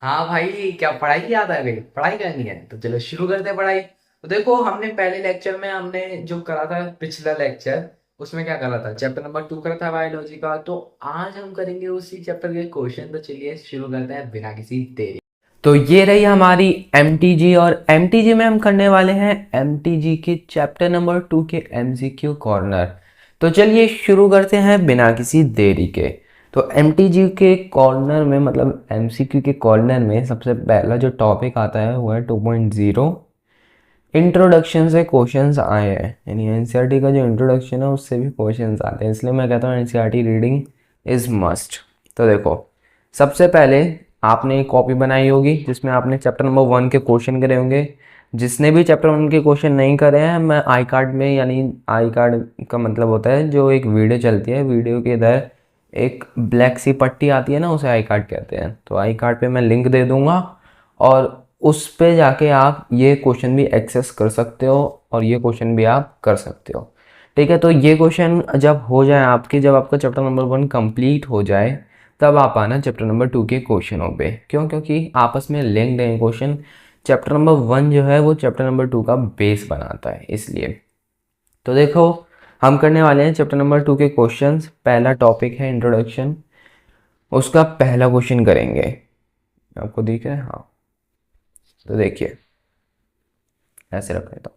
हाँ भाई, क्या पढ़ाई की याद आ गई? पढ़ाई करनी है तो चलो शुरू करते हैं पढ़ाई। तो देखो, हमने पहले लेक्चर में हमने जो करा था, पिछला लेक्चर, उसमें क्या करा था? चैप्टर नंबर 2 करा था बायोलॉजी का। तो आज हम करेंगे उसी चैप्टर के क्वेश्चन। तो चलिए शुरू करते हैं बिना किसी देरी। तो ये रही हमारी एमटीजी, और एमटीजी में हम करने वाले हैं एमटीजी के चैप्टर नंबर 2 के एमसीक्यू कॉर्नर। तो चलिए शुरू करते हैं बिना किसी देरी के। तो एमटीजी के कॉर्नर में, मतलब एमसीक्यू के कॉर्नर में, सबसे पहला जो टॉपिक आता है वो है 2.0 इंट्रोडक्शन से क्वेश्चंस आए हैं। यानी एनसीईआरटी का जो इंट्रोडक्शन है उससे भी क्वेश्चंस आते हैं, इसलिए मैं कहता हूँ एनसीईआरटी रीडिंग इज़ मस्ट। तो देखो, सबसे पहले आपने एक कॉपी बनाई होगी जिसमें आपने चैप्टर नंबर 1 के क्वेश्चन करे होंगे। जिसने भी चैप्टर 1 के क्वेश्चन नहीं करे हैं, मैं आई कार्ड में, यानी आई कार्ड का मतलब होता है जो एक वीडियो चलती है, वीडियो के इधर एक ब्लैक सी पट्टी आती है ना, उसे आई कार्ड कहते हैं। तो आई कार्ड पे मैं लिंक दे दूंगा, और उस पे जाके आप ये क्वेश्चन भी एक्सेस कर सकते हो और ये क्वेश्चन भी आप कर सकते हो। ठीक है, तो ये क्वेश्चन जब हो जाए आपके, जब आपका चैप्टर नंबर 1 कंप्लीट हो जाए, तब आप आना चैप्टर नंबर 2 के क्वेश्चनों पे। क्यों? क्योंकि आपस में लिंक्ड है क्वेश्चन। चैप्टर नंबर 1 जो है वो चैप्टर नंबर 2 का बेस बनाता है, इसलिए। तो देखो, हम करने वाले हैं चैप्टर नंबर 2 के क्वेश्चंस। पहला टॉपिक है इंट्रोडक्शन, उसका पहला क्वेश्चन करेंगे। आपको दिख रहा है? हाँ, तो देखिए, ऐसे रख लेता हूँ।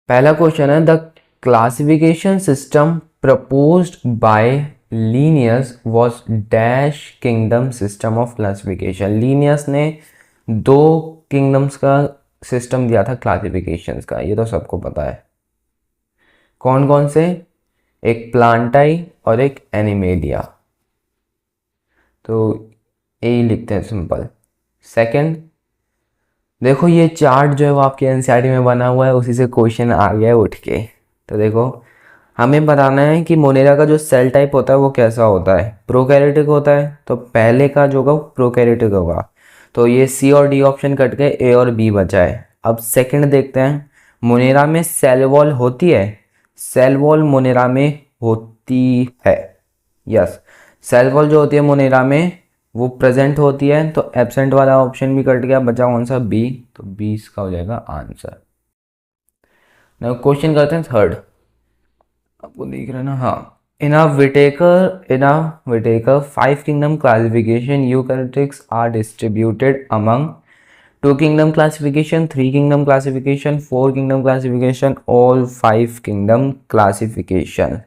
पहला क्वेश्चन है, the classification system proposed by Linnaeus was dash kingdom system of classification. Linnaeus ने दो किंगडम्स का सिस्टम दिया था क्लासिफिकेशंस का, ये तो सबको पता है। कौन कौन से? एक प्लांटाई और एक एनिमेलिया। तो यही लिखते हैं सिंपल। सेकंड, देखो ये चार्ट जो है वो आपके एनसीईआरटी में बना हुआ है, उसी से क्वेश्चन आ गया है उठ के। तो देखो, हमें बताना है कि मोनेरा का जो सेल टाइप होता है वो कैसा होता है। प्रोकैरियोटिक होता है, तो पहले का जो होगा वो प्रोकैरियोटिक होगा। तो ये सी और डी ऑप्शन कट के ए और बी बचा है। अब सेकंड देखते हैं, मोनेरा में सेल वॉल होती है? सेल वॉल मोनेरा में होती है, यस। सेल वॉल जो होती है मोनेरा में वो प्रेजेंट होती है, तो एब्सेंट वाला ऑप्शन भी कट गया, बचा कौन सा? बी। तो बी इसका हो जाएगा आंसर। नाउ क्वेश्चन करते हैं थर्ड। आपको दिख रहा है ना? हाँ। In a Whittaker 5 kingdom classification eukaryotes are distributed among 2 kingdom classification, 3 kingdom classification, 4 kingdom classification, all 5 kingdom classification.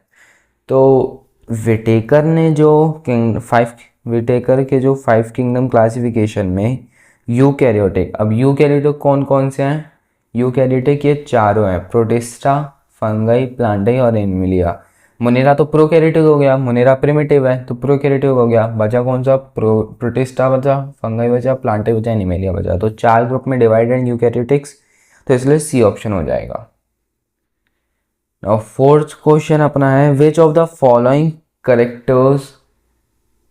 तो विटेकर ने जो किंग फाइव विटेकर के जो 5 किंगडम क्लासिफिकेशन में यूकैरियोटिक, अब यूकैरियोटिक कौन कौन से हैं? यूकैरियोटिक ये चारों हैं, प्रोटिस्टा, फंगाई, प्लांटाई और एनिमिलिया। मोनेरा तो प्रोकैरियोटिक हो गया, मोनेरा प्रिमिटिव है तो प्रोकैरियोटिक हो गया। बचा कौन सा? प्रोटिस्टा बचा, फंगाई बचा, प्लांटाई बचा, एनिमिलिया बचा। तो 4 ग्रुप में डिवाइडेड यूकैरियोटिक्स, तो इसलिए सी ऑप्शन हो जाएगा। फोर्थ क्वेश्चन अपना है, which of the following characters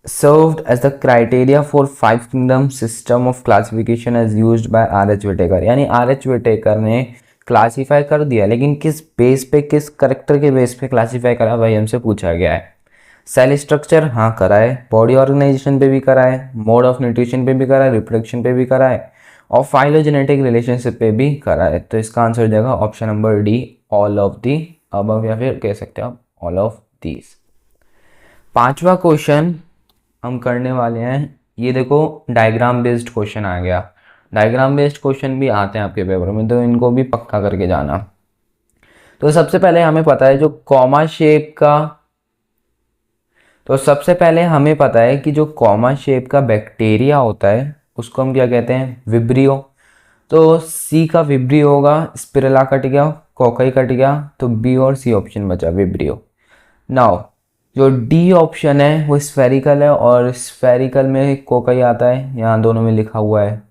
served as the criteria for 5 kingdom system of classification as used by R.H. Whittaker। यानी R.H. Whittaker ने क्लासीफाई कर दिया, लेकिन किस बेस पे, किस करेक्टर के बेस पे क्लासीफाई करा, भाई हमसे पूछा गया है। सेल स्ट्रक्चर, हाँ करा है। बॉडी ऑर्गेनाइजेशन पे भी करा है, मोड ऑफ न्यूट्रिशन पे भी करा है, रिप्रोडक्शन पे भी करा है, और फाइलोजेनेटिक रिलेशनशिप पे भी करा है। तो इसका आंसर हो जाएगा option number D, all of the above, या फिर कह सकते हैं आप ऑल ऑफ दीज। पांचवा क्वेश्चन हम करने वाले हैं, ये देखो डायग्राम बेस्ड क्वेश्चन आ गया। डायग्राम बेस्ड क्वेश्चन भी आते हैं आपके पेपर में, तो इनको भी पक्का करके जाना। तो सबसे पहले हमें पता है जो कॉमा शेप का, तो सबसे पहले हमें पता है कि जो कॉमा शेप का बैक्टीरिया होता है उसको हम क्या कहते हैं? विब्रियो। तो सी का विब्रियो होगा, स्पिरुला कट गया, कोकाई कट गया, तो बी और सी ऑप्शन बचा, विब्रियो। नाउ जो डी ऑप्शन है वो स्फेरिकल है, और स्फेरिकल में कोकाई आता है, यहाँ दोनों में लिखा हुआ है।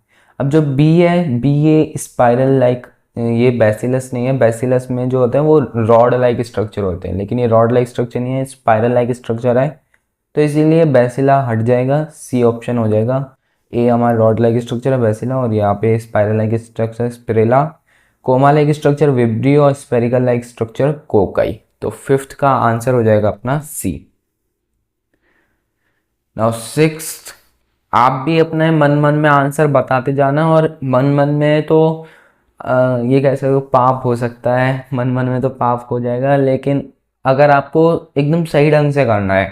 अब जो बी है, बी ये स्पाइरल लाइक, ये बेसिलस नहीं है। बेसिलस में जो होते हैं वो रॉड लाइक स्ट्रक्चर होते हैं, लेकिन ये रॉड लाइक स्ट्रक्चर नहीं है, स्पाइरल लाइक स्ट्रक्चर है। तो इसीलिए बेसिला हट जाएगा, सी ऑप्शन हो जाएगा। ए हमारा रॉड लाइक स्ट्रक्चर है बेसिला, और यहाँ पे spiral like structure spirilla, comma like structure vibrio, और स्पेरिकल लाइक स्ट्रक्चर कोकाई। तो फिफ्थ का आंसर हो जाएगा अपना सी। नाउ सिक्स्थ आप भी अपने मन मन में आंसर बताते जाना, और मन मन में तो ये कह सकते हो पाप हो सकता है, मन मन में तो पाप हो जाएगा, लेकिन अगर आपको एकदम सही ढंग से करना है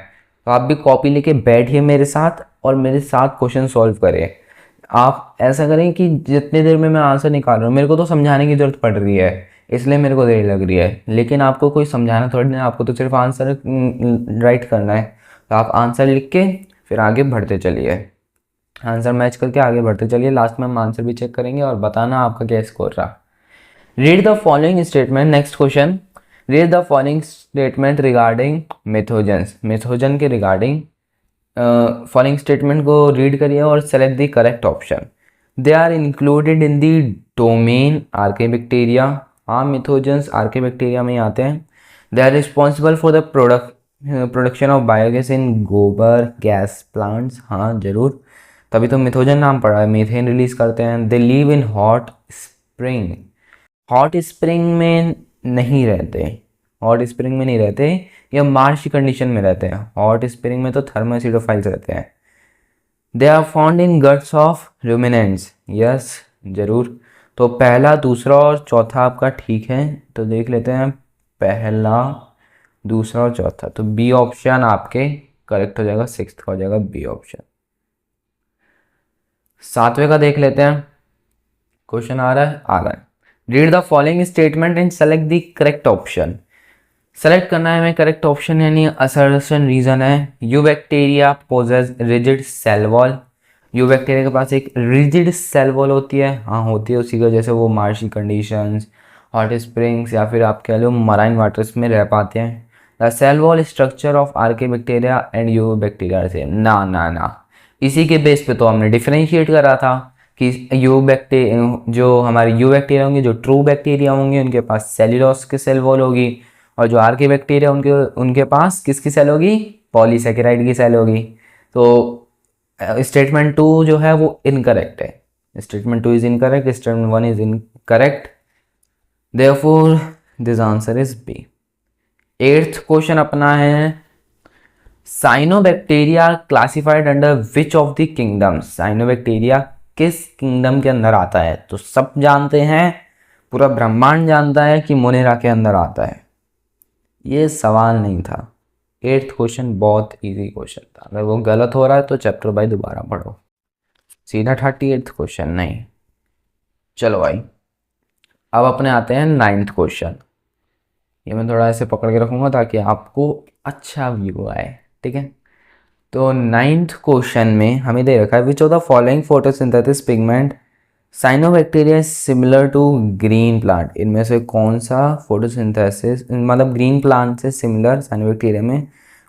तो आप भी कॉपी लेके बैठिए मेरे साथ और मेरे साथ क्वेश्चन सॉल्व करें। आप ऐसा करें कि जितनी देर में मैं आंसर निकाल रहा हूँ, मेरे को तो समझाने की ज़रूरत पड़ रही है इसलिए मेरे को देर लग रही है, लेकिन आपको कोई समझाना थोड़ी ना, आपको तो सिर्फ आंसर राइट करना है। तो आप आंसर लिख के फिर आगे बढ़ते चलिए, आंसर मैच करके आगे बढ़ते चलिए, लास्ट में हम आंसर भी चेक करेंगे और बताना आपका क्या स्कोर रहा। Read the following statement, next question. Read the following statement regarding methanogens, methanogen के रिगार्डिंग फॉलोइंग स्टेटमेंट को रीड करिए और select the correct option. They are included in the domain archaebacteria, हाँ मिथोजन्स आर्केबैक्टीरिया में ही आते हैं। They are responsible for the production of biogas in gobar gas plants, हाँ जरूर, तभी तो मिथोजन नाम पड़ा है, मीथेन रिलीज करते हैं। They live in hot spring, hot spring में नहीं रहते, हॉट स्प्रिंग में नहीं रहते, या मार्श कंडीशन में रहते हैं, हॉट स्प्रिंग में तो थर्मोसिडोफाइल्स रहते हैं। They are found in guts of ruminants, yes जरूर, तो पहला दूसरा और चौथा आपका ठीक है, तो देख लेते हैं पहला दूसरा और चौथा, तो बी ऑप्शन आपके करेक्ट हो जाएगा, सिक्स्थ का हो जाएगा बी ऑप्शन। सातवें का देख लेते हैं, क्वेश्चन आ रहा है। Read the following statement and select the correct option. Select करना है हमें करेक्ट ऑप्शन, यानी असर्शन रीजन है। Eubacteria possess rigid cell wall, eubacteria के पास एक रिजिड सेल वॉल होती है, हाँ होती है, उसी की वजह से वो मार्शी कंडीशंस, हॉट स्प्रिंग्स या फिर आप कह लो मराइन वाटर्स में रह पाते हैं। The cell wall structure of archaebacteria and eubacteria से, ना ना ना, इसी के बेस पे तो हमने डिफरेंशिएट करा था कि यू बैक्टीरिया, जो हमारे यू बैक्टीरिया होंगे, जो ट्रू बैक्टीरिया होंगे उनके पास सेल्यूलोस की सेल वॉल होगी, और जो आर्के बैक्टीरिया उनके उनके पास किसकी सेल होगी, पॉलीसेकेराइड की सेल होगी। तो स्टेटमेंट टू जो है वो इनकरेक्ट है, statement two is incorrect, statement one is incorrect, therefore this answer is B. Eighth question अपना है, cyanobacteria classified under which of the kingdoms, cyanobacteria किस किंगडम के अंदर आता है, तो सब जानते हैं, पूरा ब्रह्मांड जानता है कि मोनेरा के अंदर आता है, ये सवाल नहीं था। एट्थ क्वेश्चन बहुत इजी क्वेश्चन था, अगर वो गलत हो रहा है तो चैप्टर बाय दोबारा पढ़ो, सीधा 38th क्वेश्चन नहीं। चलो भाई, अब अपने आते हैं नाइन्थ क्वेश्चन, ये मैं थोड़ा ऐसे पकड़ के रखूँगा ताकि आपको अच्छा व्यू आए, ठीक है। तो नाइन्थ क्वेश्चन में हमें दे रखा है which of the following photosynthesis pigment cyanobacteria similar to green plant, इनमें से कौन सा फोटोसिंथेसिस, मतलब ग्रीन प्लांट से सिमिलर साइनोबैक्टीरिया में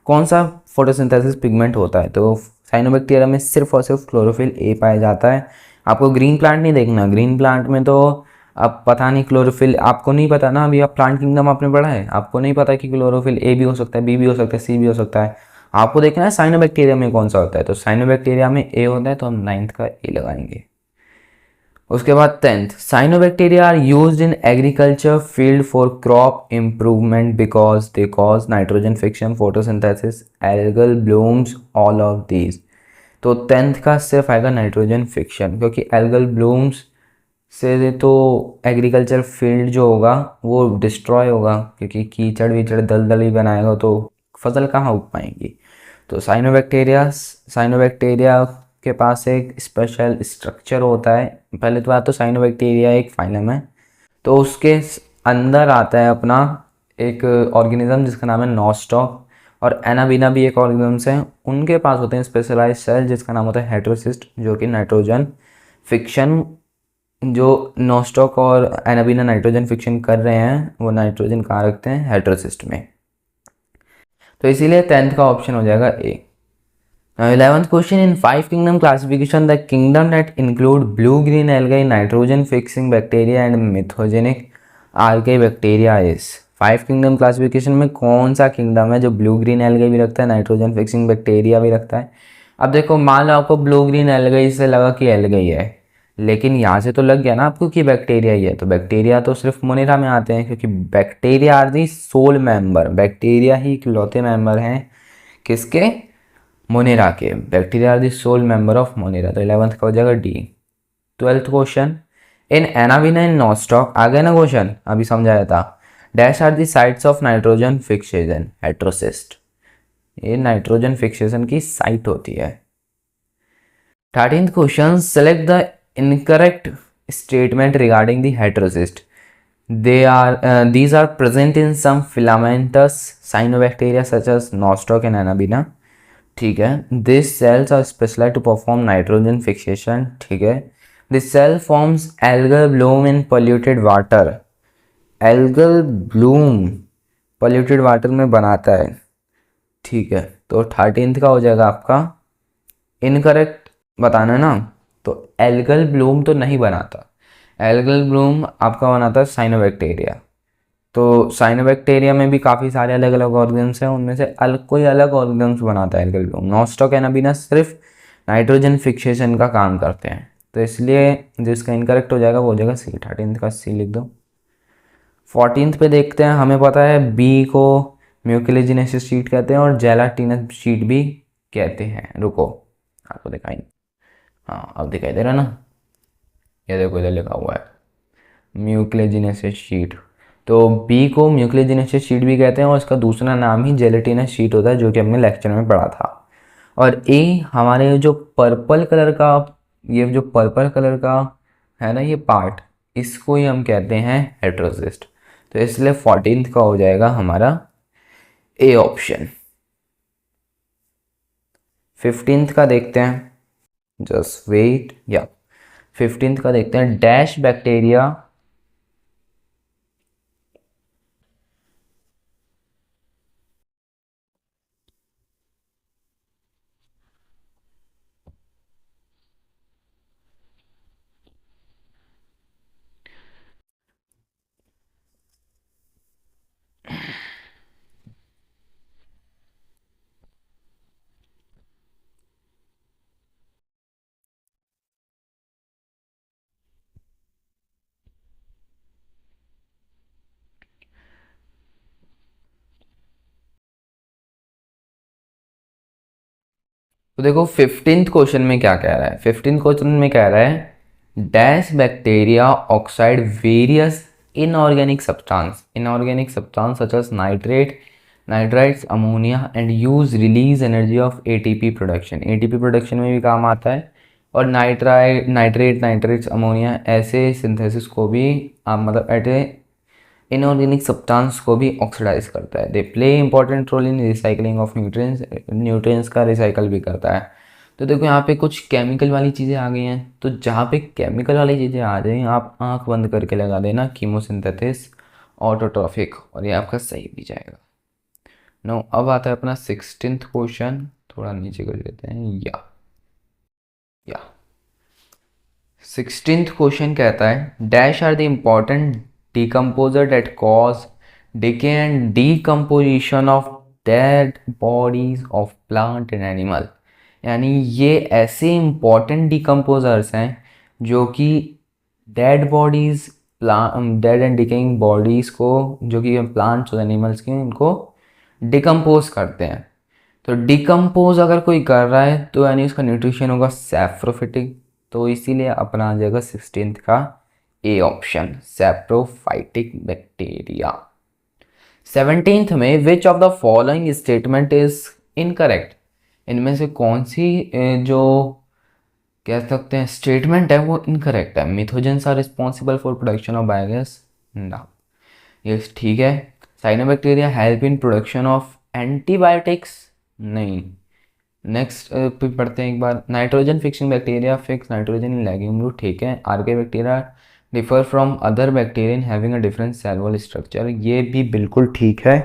कौन सा फोटोसिंथेसिस पिगमेंट होता है, तो साइनोबैक्टीरिया में सिर्फ और सिर्फ क्लोरोफिल ए पाया जाता है। आपको ग्रीन प्लांट नहीं देखना, ग्रीन प्लांट में तो अब पता नहीं क्लोरोफिल, आपको नहीं पता ना, अभी आप प्लांट किंगडम आपने पढ़ा है, आपको नहीं पता कि क्लोरोफिल ए भी हो सकता है, बी भी हो सकता है, सी भी हो सकता है, आपको देखना है साइनोबैक्टीरिया में कौन सा होता है, तो साइनोबैक्टीरिया में ए होता है, तो हम नाइन्थ का ए लगाएंगे। उसके बाद tenth, cyanobacteria are used in agriculture field for crop improvement because they cause nitrogen fixation photosynthesis algal blooms all of these, तो टेंथ का सिर्फ आएगा नाइट्रोजन फिक्शन, क्योंकि एल्गल ब्लूम्स से तो एग्रीकल्चर फील्ड जो होगा वो डिस्ट्रॉय होगा, क्योंकि कीचड़ वीचड़ दलदल ही बनाएगा तो फसल कहाँ उग पाएंगी। तो साइनोबैक्टीरिया के पास एक स्पेशल स्ट्रक्चर होता है, पहले तो बात तो साइनोबैक्टीरिया एक फाइलम है, तो उसके अंदर आता है अपना एक ऑर्गेनिज्म जिसका नाम है नॉस्टॉक, और एनाबीना भी एक ऑर्गेनिज्म है, उनके पास होते हैं स्पेशलाइज्ड सेल जिसका नाम होता है हेटेरोसिस्ट, जो कि नाइट्रोजन फिक्शन, जो नॉस्टॉक और एनाबीना नाइट्रोजन फिक्शन कर रहे हैं वो नाइट्रोजन कहाँ रखते हैं, हेटेरोसिस्ट में, तो इसीलिए टेंथ का ऑप्शन हो जाएगा ए। Now 11th question, in five kingdom classification, the kingdom that include blue green algae, nitrogen fixing bacteria and mythogenic algae bacteria is, five kingdom classification में कौन सा किंगडम है जो ब्लू ग्रीन एल्गे भी रखता है, नाइट्रोजन फिक्सिंग बैक्टीरिया भी रखता है। अब देखो मान लो आपको ब्लू ग्रीन एल्गे से लगा कि एल्गे ही है, लेकिन यहाँ से तो लग गया ना आपको कि बैक्टीरिया ही है, तो बैक्टीरिया तो सिर्फ मोनेरा में आते हैं, क्योंकि bacteria are the sole member, bacteria ही इकलौते मेंबर हैं किसके, मोनेरा के। Bacteria are the sole member of Monera, तो 11th का हो जाएगा D. 12th question, in Anabaena in Nostoc, आ गया ना क्वेश्चन, अभी समझाया था। Dash are the sites of nitrogen fixation, heterocyst, ये नाइट्रोजन फिक्सेशन की साइट होती है। 13th question, select the incorrect statement regarding the heterocyst. These are present in some filamentous cyanobacteria such as Nostoc and Anabaena, ठीक है। These cells are specialized to perform nitrogen fixation, ठीक है। The cell forms algal bloom in polluted water, algal bloom polluted water में बनाता है, ठीक है। तो 13th का हो जाएगा आपका इनकरेक्ट बताना है ना, तो एल्गल ब्लूम तो नहीं बनाता, एल्गल ब्लूम आपका बनाता है साइनोबैक्टीरिया। तो साइनोबैक्टीरिया में भी काफ़ी सारे अलग अलग ऑर्गन्स हैं, उनमें से कोई अलग ऑर्गन्स बनाता है एल्गल ब्लूम। नॉस्टॉक एनाबिना सिर्फ नाइट्रोजन फिक्सेशन का काम करते हैं, तो इसलिए जिसका इनकरेक्ट हो जाएगा वो हो जाएगा सी, 13th का सी लिख दो। 14th पे देखते हैं, हमें पता है बी को म्यूकिलेजिनेसिस शीट कहते हैं और जेलाटिनस शीट भी कहते हैं। रुको आपको दिखाई, हाँ अब दिखाई दे रहा है ना, ये देखो इधर लिखा हुआ है म्यूक्लेजिनेसिस शीट। तो बी को म्यूक्लेजिनेसिस शीट भी कहते हैं और इसका दूसरा नाम ही जेलेटिनस शीट होता है, जो कि हमने लेक्चर में पढ़ा था। और ए हमारे जो पर्पल कलर का, ये जो पर्पल कलर का है ना ये पार्ट, इसको ही हम कहते हैं हेट्रोसिस्ट। तो इसलिए 14th का हो जाएगा हमारा ए ऑप्शन। 15th का देखते हैं, जस्ट वेट, या 15th का देखते हैं, डैश बैक्टीरिया तो देखो 15th क्वेश्चन में क्या कह रहा है, 15th क्वेश्चन में कह रहा है dash bacteria oxidise various inorganic substance such as nitrate, nitrites, ammonia and use release energy of ATP production, ATP production में भी काम आता है। और नाइट्रेट्स, अमोनिया ऐसे सिंथेसिस को भी मतलब ऐसे इनऑर्गेनिक सब्सटेंस को भी ऑक्सीडाइज करता है। They play important role in recycling of nutrients, nutrients का रिसाइकल भी करता है। तो देखो यहाँ पे कुछ केमिकल वाली चीज़ें आ गई हैं, तो जहाँ पे केमिकल वाली चीज़ें आ जाएं आप आंख बंद करके लगा देना कीमोसिंथेसिस, ऑटोट्रॉफिक, और ये आपका सही भी जाएगा। नो अब आता है अपना 16th क्वेश्चन, थोड़ा नीचे कर देते हैं, या 16th क्वेश्चन कहता है dash are the important decomposer that cause decay and decomposition of dead bodies of plant and animal, यानी ये ऐसे इंपॉर्टेंट डिकम्पोजर्स हैं जो कि dead bodies, dead and decaying bodies को, जो कि प्लांट्स और एनिमल्स की, उनको डिकम्पोज करते हैं। तो डिकम्पोज अगर कोई कर रहा है तो यानी उसका न्यूट्रिशन होगा सैप्रोफिटिक, तो इसीलिए अपना आ जाएगा 16th का A option, saprophytic bacteria. 17th में विच of the following statement is incorrect, इनमें से कौन सी जो कह सकते हैं स्टेटमेंट है वो इनकरेक्ट है। Methanogens are responsible for production of biogas, ना ये ठीक है। Cyanobacteria help in production of antibiotics, नहीं। नेक्स्ट पे पढ़ते हैं एक बार, nitrogen fixing bacteria fix nitrogen in lagging root, ठीक है। Archaebacteria differ from other bacteria in having a different cell wall structure, ये भी बिल्कुल ठीक है।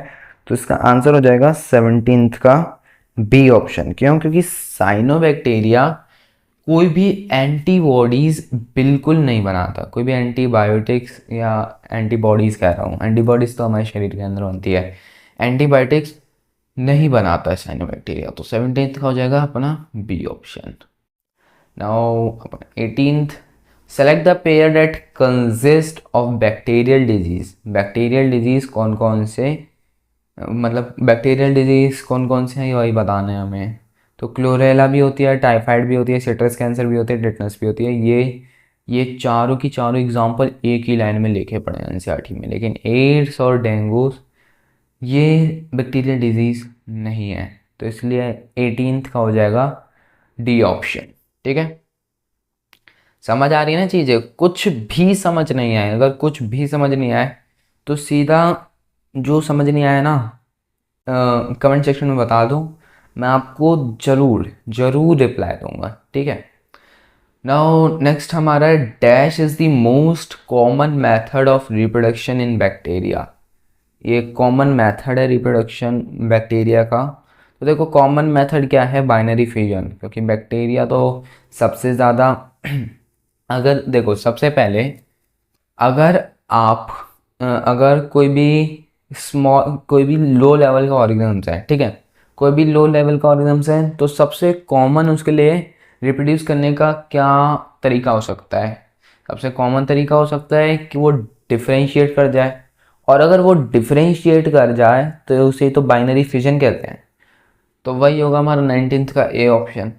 तो इसका आंसर हो जाएगा 17th का बी ऑप्शन। क्यों? क्योंकि साइनोबैक्टीरिया कोई भी एंटीबॉडीज़ बिल्कुल नहीं बनाता, कोई भी एंटीबायोटिक्स या एंटीबॉडीज़ कह रहा हूँ, एंटीबॉडीज़ तो हमारे शरीर के अंदर बनती है, एंटीबायोटिक्स नहीं बनाता है साइनोबैक्टीरिया। तो 17th का हो जाएगा अपना बी ऑप्शन। नाउ अपना 18th, select the pair that consist of bacterial disease. Bacterial disease कौन कौन से, मतलब बैक्टीरियल डिजीज कौन कौन से हैं वही बताना है हमें। तो क्लोरेला भी होती है, टाइफाइड भी होती है, सिट्रस कैंसर भी होती है, टिटनस भी होती है। ये चारों की चारों एग्जाम्पल एक ही लाइन में लिखे पड़े हैं एनसीईआरटी में। लेकिन एड्स और डेंगू ये बैक्टीरियल डिजीज़ नहीं है, तो इसलिए 18th का हो जाएगा डी ऑप्शन। ठीक है, समझ आ रही है ना चीज़ें? कुछ भी समझ नहीं आए, अगर कुछ भी समझ नहीं आए तो सीधा जो समझ नहीं आया ना कमेंट सेक्शन में बता दो, मैं आपको ज़रूर ज़रूर रिप्लाई दूंगा। ठीक है, नाउ नेक्स्ट हमारा है dash is the most common method of reproduction in bacteria. ये कॉमन मेथड है रिप्रोडक्शन बैक्टीरिया का। तो देखो कॉमन मेथड क्या है, बाइनरी फिजन, क्योंकि बैक्टीरिया तो सबसे ज़्यादा अगर देखो सबसे पहले अगर आप अगर कोई भी लो लेवल का ऑर्गेनिम्स है, ठीक है, कोई भी लो लेवल का ऑर्गेनिम्स है, तो सबसे कॉमन उसके लिए रिप्रोड्यूस करने का क्या तरीका हो सकता है? सबसे कॉमन तरीका हो सकता है कि वो डिफरेंशिएट कर जाए, और अगर वो डिफरेंशिएट कर जाए तो उसे तो बाइनरी फिजन कहते हैं। तो वही होगा हमारा 19th का ए ऑप्शन।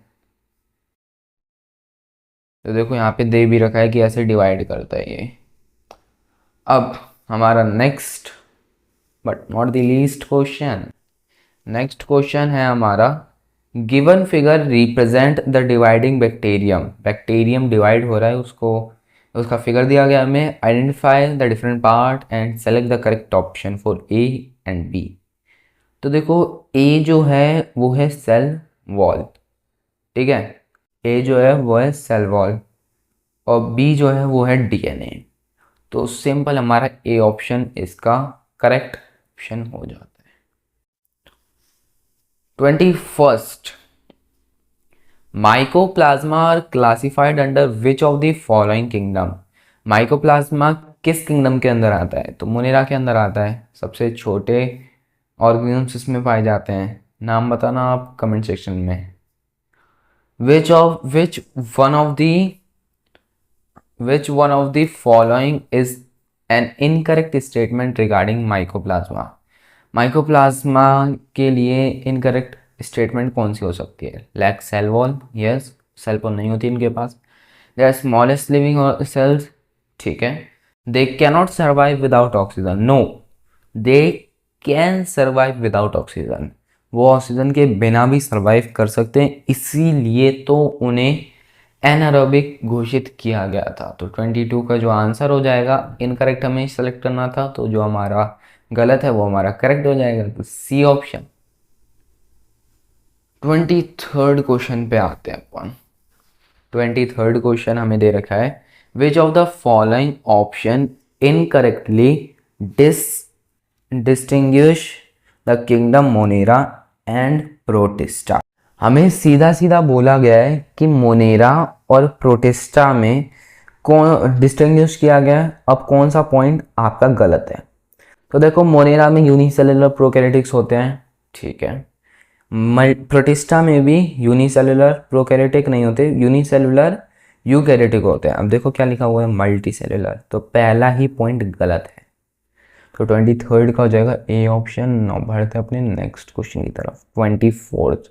तो देखो यहाँ पे दे भी रखा है कि ऐसे डिवाइड करता है ये। अब हमारा next but not the least question, next question है हमारा given figure represent the dividing bacterium. Bacterium divide हो रहा है, उसको उसका फिगर दिया गया हमें। Identify the different part and select the correct option for A and B. तो देखो ए जो है वो है सेल वॉल, ठीक है, ए जो है वो है सेल वॉल, और बी जो है वो है डीएनए। तो सिंपल हमारा ए ऑप्शन इसका करेक्ट ऑप्शन हो जाता है। 21st, mycoplasma are classified under which of the following kingdom. Mycoplasma किस किंगडम के अंदर आता है? तो मोनेरा के अंदर आता है। सबसे छोटे ऑर्गेनिम्स इसमें पाए जाते हैं। नाम बताना आप कमेंट सेक्शन में। Which one of the following is an incorrect statement regarding mycoplasma. Mycoplasma के लिए इनकरेक्ट स्टेटमेंट कौन सी हो सकती है? Lack cell wall, yes, cell wall नहीं होती इनके पास। They are smallest living cells, ठीक है। They cannot survive without oxygen, no, they can survive without oxygen. वो ऑक्सीजन के बिना भी सर्वाइव कर सकते हैं, इसीलिए तो उन्हें एनारोबिक घोषित किया गया था। तो 22 का जो आंसर हो जाएगा, इनकरेक्ट हमें सेलेक्ट करना था, तो जो हमारा गलत है वो हमारा करेक्ट हो जाएगा, तो सी ऑप्शन। 23rd क्वेश्चन पे आते हैं अपन। 23rd क्वेश्चन हमें दे रखा है which of the following option incorrectly distinguish the kingdom Monera and protista. हमें सीधा सीधा बोला गया है कि मोनेरा और प्रोटिस्टा में कौन डिस्टिंग्विश किया गया है। अब कौन सा पॉइंट आपका गलत है? तो देखो मोनेरा में यूनिसेलुलर प्रोकैरियोटिक्स होते हैं, ठीक है। प्रोटिस्टा में भी यूनिसेलुलर प्रोकैरियोटिक नहीं होते, यूनिसेलुलर यूकैरियोटिक होते हैं। अब देखो क्या लिखा हुआ है, मल्टी सेलुलर, तो पहला ही पॉइंट गलत है। तो 23rd का हो जाएगा ए ऑप्शन। नाउ बढ़ते हैं अपने नेक्स्ट क्वेश्चन की तरफ। 24th,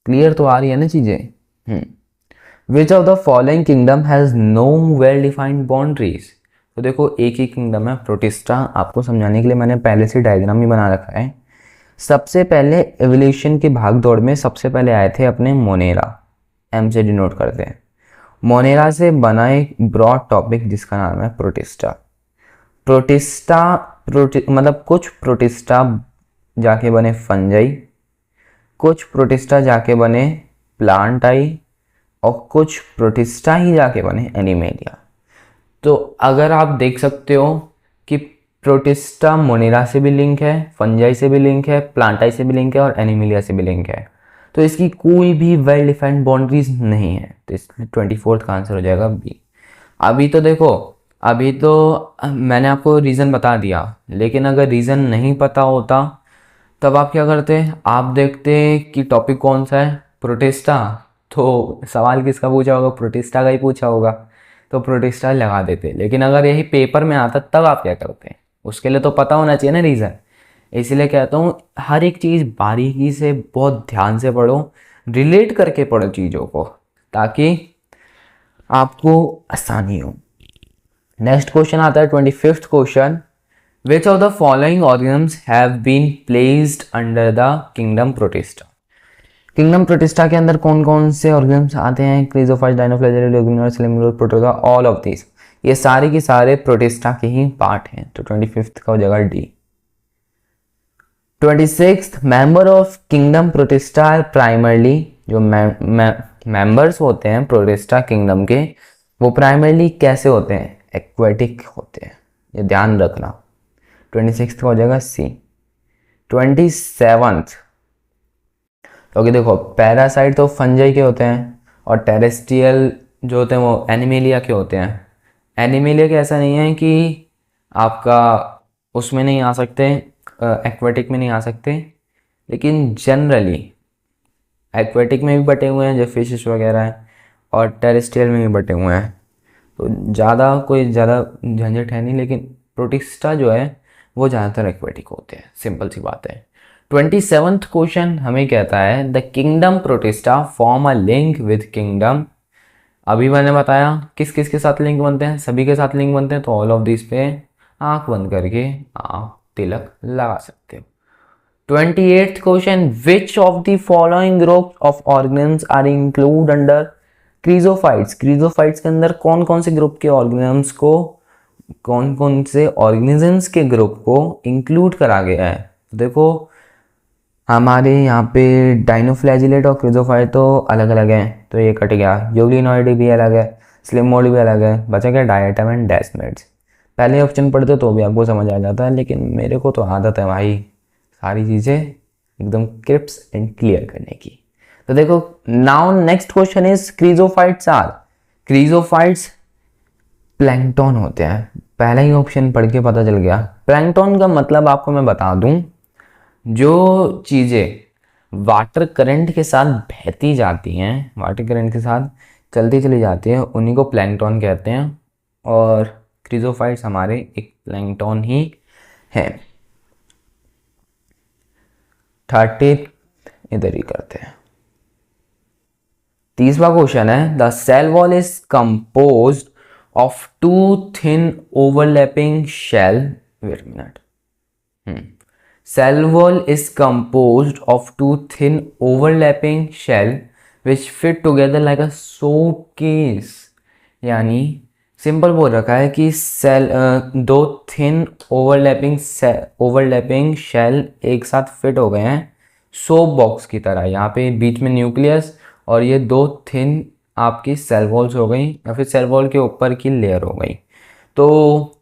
क्लियर तो आ रही है ना चीजें? Which of the following kingdom has no well defined boundaries. तो देखो एक ही किंगडम है प्रोटिस्टा। आपको समझाने के लिए मैंने पहले से डायग्राम ही बना रखा है। सबसे पहले एवोल्यूशन की भाग दौड़ में सबसे पहले आए थे अपने मोनेरा, एम से डिनोट करते हैं। मोनेरा से बना एक ब्रॉड टॉपिक जिसका नाम है प्रोटिस्टा। मतलब कुछ प्रोटिस्टा जाके बने फंजाई, कुछ प्रोटिस्टा जाके बने प्लांटाई, और कुछ प्रोटिस्टा ही जाके बने एनिमेलिया। तो अगर आप देख सकते हो कि प्रोटिस्टा मोनेरा से भी लिंक है, फंजाई से भी लिंक है, प्लांटाई से भी लिंक है, और एनिमेलिया से भी लिंक है, तो इसकी कोई भी वेल डिफाइंड बाउंड्रीज नहीं है। तो इसलिए 24th का आंसर हो जाएगा बी। अभी तो देखो, अभी तो मैंने आपको रीज़न बता दिया, लेकिन अगर रीज़न नहीं पता होता तब आप क्या करते? आप देखते कि टॉपिक कौन सा है, प्रोटिस्टा, तो सवाल किसका पूछा होगा? प्रोटिस्टा का ही पूछा होगा, तो प्रोटिस्टा लगा देते। लेकिन अगर यही पेपर में आता तब आप क्या करते? उसके लिए तो पता होना चाहिए ना रीज़न। इसलिए कहता हूँ हर एक चीज़ बारीकी से बहुत ध्यान से पढ़ो, रिलेट करके पढ़ो चीज़ों को ताकि आपको आसानी हो। नेक्स्ट क्वेश्चन आता है 25th question, which of the following organisms have been placed under the kingdom Protista. Kingdom Protista के अंदर कौन कौन से ऑर्गेनिजम्स आते हैं? क्रिजोफाइट, डाइनोफ्लेजेलेट, लेगुमिनोसा, सेलेनियोलस, प्रोटोजोआ, ऑल ऑफ दिस, ये सारे के सारे प्रोटिस्टा के ही पार्ट हैं। तो 25th का हो जाएगा D. 26th, member of kingdom Protista are primarily, जो मेंबर्स होते हैं प्रोटिस्टा किंगडम के वो प्राइमरली कैसे होते हैं? एक्वेटिक होते हैं, ये ध्यान रखना। 26th का हो जाएगा सी। 27th, क्योंकि देखो पैरासाइट तो फंजाई के होते हैं और टेरेस्ट्रियल जो होते हैं वो एनिमेलिया के होते हैं। एनिमेलिया के ऐसा नहीं है कि आपका उसमें नहीं आ सकते, एक्वेटिक में नहीं आ सकते, लेकिन जनरली एक्वेटिक में भी बटे हुए हैं जो फिशेस वगैरह हैं और टेरेस्ट्रियल में भी बटे हुए हैं। तो कोई ज़्यादा झंझट है नहीं, लेकिन प्रोटिस्टा जो है वो ज़्यादातर एक्वेटिक होते हैं, सिंपल सी बात है। 27th क्वेश्चन हमें कहता है the kingdom protista form a link with kingdom. अभी मैंने बताया किस किस के साथ लिंक बनते हैं, सभी के साथ लिंक बनते हैं, तो ऑल ऑफ दिस पे आंख बंद करके आप तिलक लगा सकते हो। 28th question, which of the following group of organisms are include under chrysophytes. Chrysophytes के अंदर कौन कौन से ग्रुप के ऑर्गेनिजम्स को, कौन कौन से ऑर्गेनिजम्स के ग्रुप को इंक्लूड करा गया है? देखो हमारे यहाँ पे डाइनोफ्लैजिलेट और क्रीजोफाइट तो अलग अलग हैं, तो ये कट गया। यूग्लिनोइडी भी अलग है, स्लिमोइड भी अलग है, बचा क्या डायटम एंड डेस्मिड्स। पहले ऑप्शन पढ़ते तो भी आपको समझ आ जाता है, लेकिन मेरे को तो आदत है भाई सारी चीज़ें एकदम क्रिप्स एंड क्लियर करने की। तो देखो now next question is chrysophytes are, chrysophytes plankton होते हैं। पहला ही ऑप्शन पढ़ के पता चल गया। प्लैंकटन का मतलब आपको मैं बता दूं, जो चीज़ें वाटर करंट के साथ बहती जाती हैं, वाटर करंट के साथ चलती चली जाती हैं, उन्हीं को प्लैंकटन कहते हैं। और क्रीजोफाइट्स हमारे एक प्लैंकटन ही है। 30 इधर ही करते हैं। 30वां क्वेश्चन है the cell wall is composed of two thin overlapping shell. Wait minute, cell wall is composed of two thin overlapping shell which fit together like a showcase। यानी सिंपल बोल रखा है कि सेल दो थिन ओवरलैपिंग शेल एक साथ fit हो गए हैं सोप बॉक्स की तरह। यहाँ पे बीच में न्यूक्लियस और ये दो थिन आपकी सेल वॉल्स हो गई या फिर सेल वॉल के ऊपर की लेयर हो गई। तो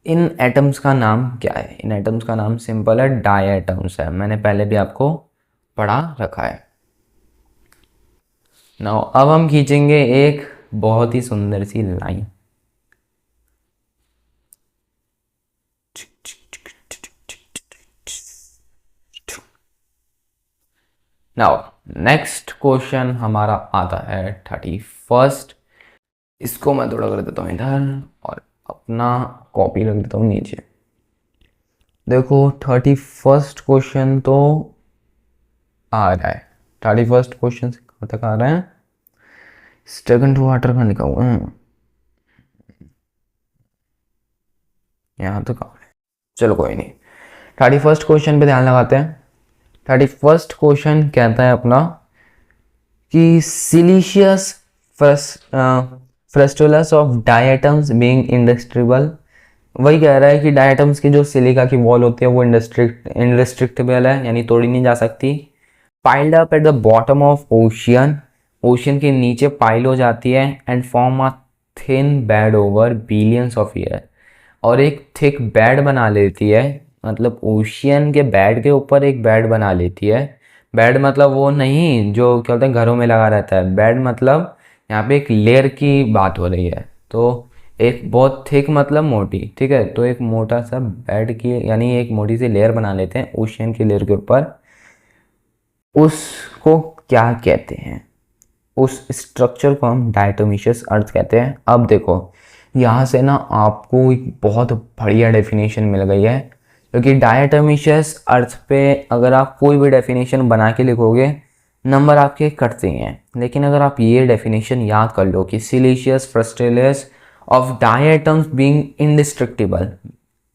इन एटम्स का नाम क्या है? इन एटम्स का नाम सिंपल है डाई एटम्स है, मैंने पहले भी आपको पढ़ा रखा है। नाउ अब हम खींचेंगे एक बहुत ही सुंदर सी लाइन। नाउ नेक्स्ट क्वेश्चन हमारा आता है 31st। इसको मैं थोड़ा कर देता हूँ इधर और अपना कॉपी रख देता हूँ नीचे। देखो 31st क्वेश्चन तो आ रहा है। 31st क्वेश्चन से कहाँ तक आ रहा है? स्टेगन टू वाटर का लिखा हुआ है, यहाँ तक आ रहा है। चलो कोई नहीं, 31st क्वेश्चन पे ध्यान लगाते हैं। 31st क्वेश्चन कहता है अपना कि सिलिशियस फ्रस्टुलस ऑफ डायटम्स बीइंग इंडस्ट्रिबल। वही कह रहा है कि डायटम्स की जो सिलिका की वॉल होती है वो इंडिस्ट्रिक्टेबल है, यानी तोड़ी नहीं जा सकती। Piled up at the bottom of ocean, ocean के नीचे पाइल हो जाती है and form a thin bed over billions of year, और एक थिक बेड बना लेती है। मतलब ओशियन के बेड के ऊपर एक बेड बना लेती है। बेड मतलब वो नहीं जो क्या बोलते हैं घरों में लगा रहता है, बेड मतलब यहाँ पे एक लेयर की बात हो रही है। तो एक बहुत थिक मतलब मोटी, ठीक है, तो एक मोटा सा बेड की यानी एक मोटी सी लेयर बना लेते हैं ओशियन की लेयर के ऊपर। उसको क्या कहते हैं? उस स्ट्रक्चर को हम डायटोमिशियस अर्थ कहते हैं। अब देखो यहाँ से ना आपको एक बहुत बढ़िया डेफिनेशन मिल गई है, क्योंकि डायटोमिशियस अर्थ पे अगर आप कोई भी डेफिनेशन बना के लिखोगे नंबर आपके कटते हैं। लेकिन अगर आप ये डेफिनेशन याद कर लो कि siliceous frustules of diatoms being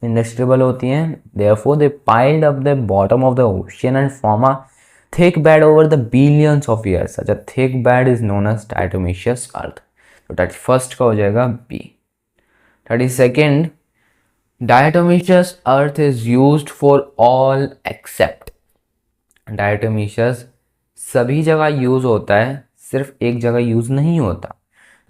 indestructible होती हैं, therefore they piled up the bottom of the ocean and form a thick bed over the billions of years. Such a thick bed is known as diatomaceous earth. तो 31st का हो जाएगा B. 32nd, diatomaceous earth is used for all except। Diatomaceous सभी जगह use होता है, सिर्फ एक जगह यूज़ नहीं होता।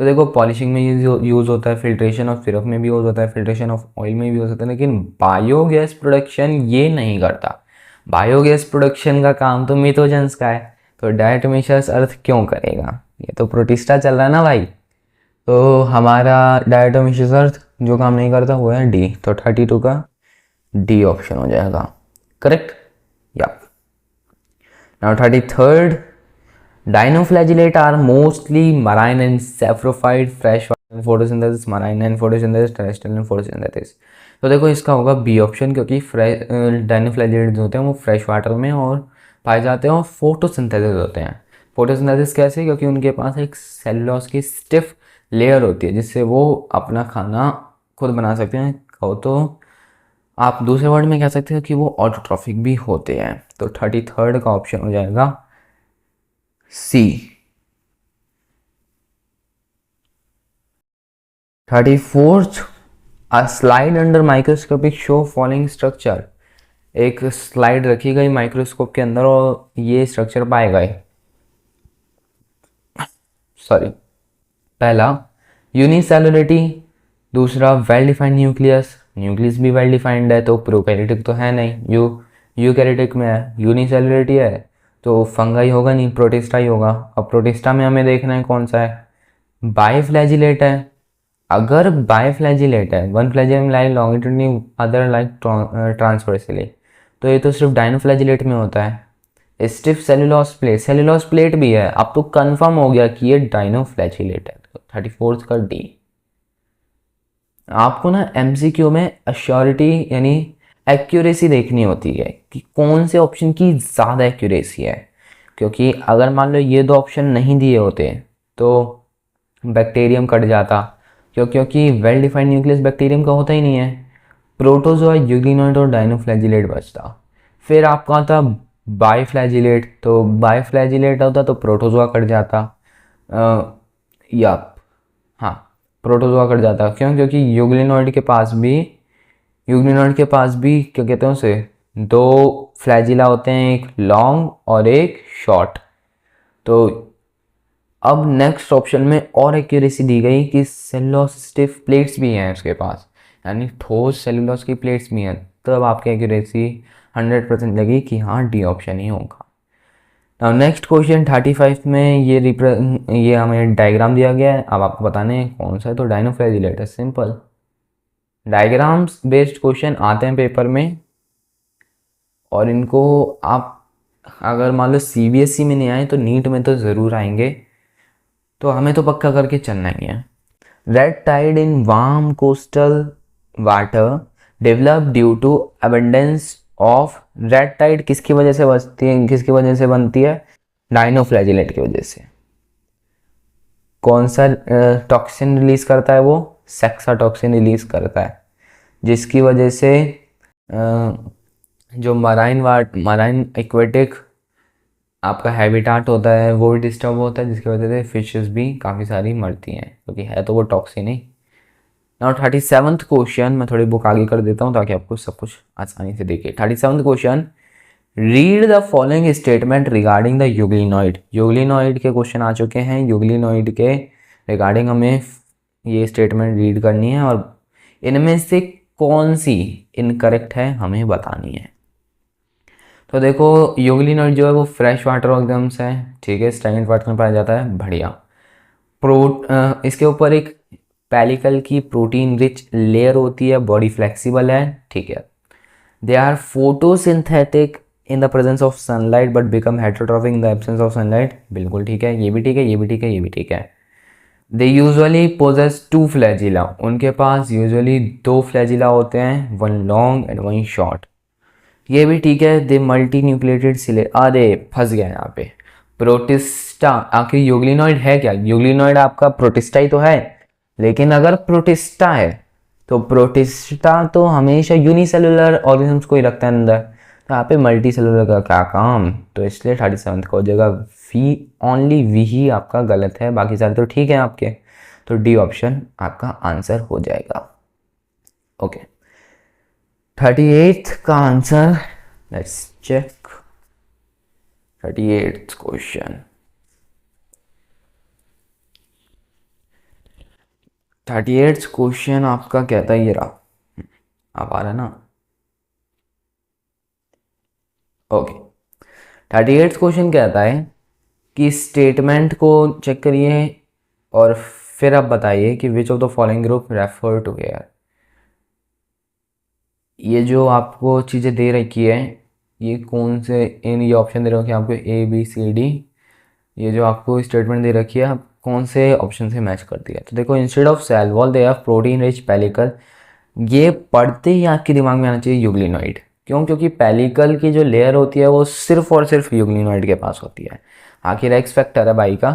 तो देखो पॉलिशिंग में यूज़ होता है, फिल्ट्रेशन ऑफ सिरप में भी यूज़ होता है, फिल्ट्रेशन ऑफ ऑयल में भी यूज़ होता है, लेकिन बायोगैस प्रोडक्शन ये नहीं करता। बायोगैस प्रोडक्शन का काम तो मिथोजेंस का है, तो डायटोमीशियस अर्थ क्यों करेगा? ये तो प्रोटिस्टा चल रहा है ना भाई। तो हमारा डायटोमीशियस अर्थ जो काम नहीं करता वो है डी। तो 32 का डी ऑप्शन हो जाएगा करेक्ट। या now 33rd, dinoflagellate are mostly marine and saprophyte, fresh water photosynthesis, marine and photosynthesis, terrestrial and photosynthesis। तो देखो इसका होगा बी ऑप्शन, क्योंकि डाइनोफ्लैजिलेट जो होते हैं वो फ्रेश वाटर में और पाए जाते हैं और फोटोसिंथेसिस होते हैं। फोटोसिंथेसिस कैसे? क्योंकि उनके पास एक सेलुलोज की स्टिफ लेयर होती है जिससे वो अपना खाना खुद बना सकते हैं। कहो तो आप दूसरे वर्ड में कह सकते हो कि वो ऑटोट्रॉफिक भी होते हैं। तो 33rd का ऑप्शन हो जाएगा सी। 34th, अ slide under microscopic show following structure. एक स्लाइड रखी गई माइक्रोस्कोप के अंदर और ये स्ट्रक्चर पाए गए। सॉरी, पहला यूनिसेलुलरिटी, दूसरा वेल डिफाइंड न्यूक्लियस। न्यूक्लियस भी वेल डिफाइंड है तो प्रोकैरियोटिक तो है नहीं, यूकैरियोटिक में है। यूनिसेलुलरिटी है तो फंगाई होगा नहीं, प्रोटिस्टा ही होगा। अब प्रोटिस्टा में हमें देखना है कौन सा है। बाइफ्लैजिलेट है। अगर बाइफ्लैजिलेट है, one flagellum like longitudinally, other like transversely, तो ये तो सिर्फ डाइनोफ्लैजिलेट में होता है। स्टिफ सेलुलोज प्लेट भी है। अब तो कंफर्म हो गया कि ये डाइनोफ्लैजिलेट है। तो 34th का डी। आपको ना एमसीक्यू में अश्योरिटी यानी एक्यूरेसी देखनी होती है कि कौन से ऑप्शन की ज़्यादा एक्यूरेसी है, क्योंकि अगर मान लो ये दो ऑप्शन नहीं दिए होते तो बैक्टीरियम कट जाता, क्योंकि वेल डिफाइंड न्यूक्लियस बैक्टीरियम का होता ही नहीं है। प्रोटोजोआ, यूग्लिनोइड और डाइनोफ्लैजिलेट बचता। फिर आपका आता बाइफ्लैजिलेट, तो बाइफ्लैजिलेट होता तो प्रोटोजोआ कट जाता। या हाँ, प्रोटोजोआ कट जाता। क्यों? क्योंकि यूग्लिनोइड के पास भी क्या कहते हैं उसे, दो फ्लैजिला होते हैं, एक लॉन्ग और एक शॉर्ट। तो अब नेक्स्ट ऑप्शन में और एक्यूरेसी दी गई कि सेलुलोज स्टिफ प्लेट्स भी हैं उसके पास, यानी ठोस सेलुलोज की प्लेट्स भी हैं। तब आपकी एक्यूरेसी 100% लगी कि हाँ डी ऑप्शन ही होगा। नाउ नेक्स्ट क्वेश्चन 35 में ये हमें डायग्राम दिया गया है। अब आपको बताने हैं कौन सा है। तो डाइनोफ्लैजिलेट है, सिंपल। डायग्राम्स बेस्ड क्वेश्चन आते हैं पेपर में और इनको आप अगर मान लो सीबीएसई में नहीं आए तो नीट में तो ज़रूर आएंगे, तो हमें तो पक्का करके चलना ही है। Red tide in warm coastal water develop due to abundance of red tide किसकी वजह से बनती है? डाइनोफ्लैजिलेट की वजह से। कौन सा टॉक्सिन रिलीज करता है? वो सेक्सा टॉक्सिन रिलीज करता है, जिसकी वजह से जो मराइन एक्वेटिक आपका हैबिटाट होता है वो भी डिस्टर्ब होता है, जिसकी वजह से फिशेस भी काफ़ी सारी मरती हैं, क्योंकि है तो वो टॉक्सिन ही। नाउ 37th क्वेश्चन, मैं थोड़ी बुक आगे कर देता हूँ ताकि आपको सब कुछ आसानी से देखिए। 37th question, read the following statement regarding the euglenoid. Euglenoid के क्वेश्चन आ चुके हैं। यूग्लिनॉइड के रिगार्डिंग हमें ये स्टेटमेंट रीड करनी है और इनमें से कौन सी इनकरेक्ट है हमें बतानी है। तो देखो यूग्लिनॉइड जो है वो फ्रेश वाटर ऑर्गेनिम्स है, ठीक है, स्टैग्नेंट वाटर में पाया जाता है, बढ़िया। इसके ऊपर एक पेलिकल की प्रोटीन रिच लेयर होती है, बॉडी फ्लेक्सिबल है, ठीक है। They are photosynthetic in the presence of sunlight but become heterotrophic in the absence of sunlight, बिल्कुल ठीक है, ये भी ठीक है, ये भी ठीक है, ये भी ठीक है। दे यूजुअली पोजेस 2 फ्लैजिला, उनके पास यूजुअली 2 फ्लैजिला होते हैं, one long and one short, ये भी ठीक है। दे मल्टी न्यूक्लिएटेड सिले, अरे फंस गया यहाँ पे। प्रोटिस्टा आखिर यूग्लिनॉइड है क्या? यूग्लिनॉइड आपका प्रोटिस्टा ही तो है, लेकिन अगर प्रोटिस्टा है तो प्रोटिस्टा तो हमेशा यूनिसेलुलर ऑर्गेनिज्म्स को ही रखता है अंदर, तो यहाँ पे मल्टी सेलुलर का क्या काम? तो इसलिए 37 को जगह वी, ओनली वी ही आपका गलत है, बाकी सारे तो ठीक है आपके। तो डी ऑप्शन आपका आंसर हो जाएगा। ओके, 38 का answer, let's check. 38th question, 38th question आपका कहता है, ये रहा, आप आ रहा ना? ओके, 38th क्वेश्चन कहता है कि स्टेटमेंट को चेक करिए और फिर आप बताइए कि which of the following group refer to here. ये जो आपको चीज़ें दे रखी है, ये कौन से इन ये ऑप्शन दे रखे हैं आपको, ए बी सी डी, ये जो आपको स्टेटमेंट दे रखी है आप कौन से ऑप्शन से मैच करती है? तो देखो, instead of cell wall they have protein rich pellicle. ये पढ़ते ही आपके दिमाग में आना चाहिए यूग्लिनॉइड। क्यों? क्योंकि पेलिकल की जो लेयर होती है वो सिर्फ और सिर्फ यूग्लिनॉइड के पास होती है, आखिर एक्स फैक्टर है भाई का।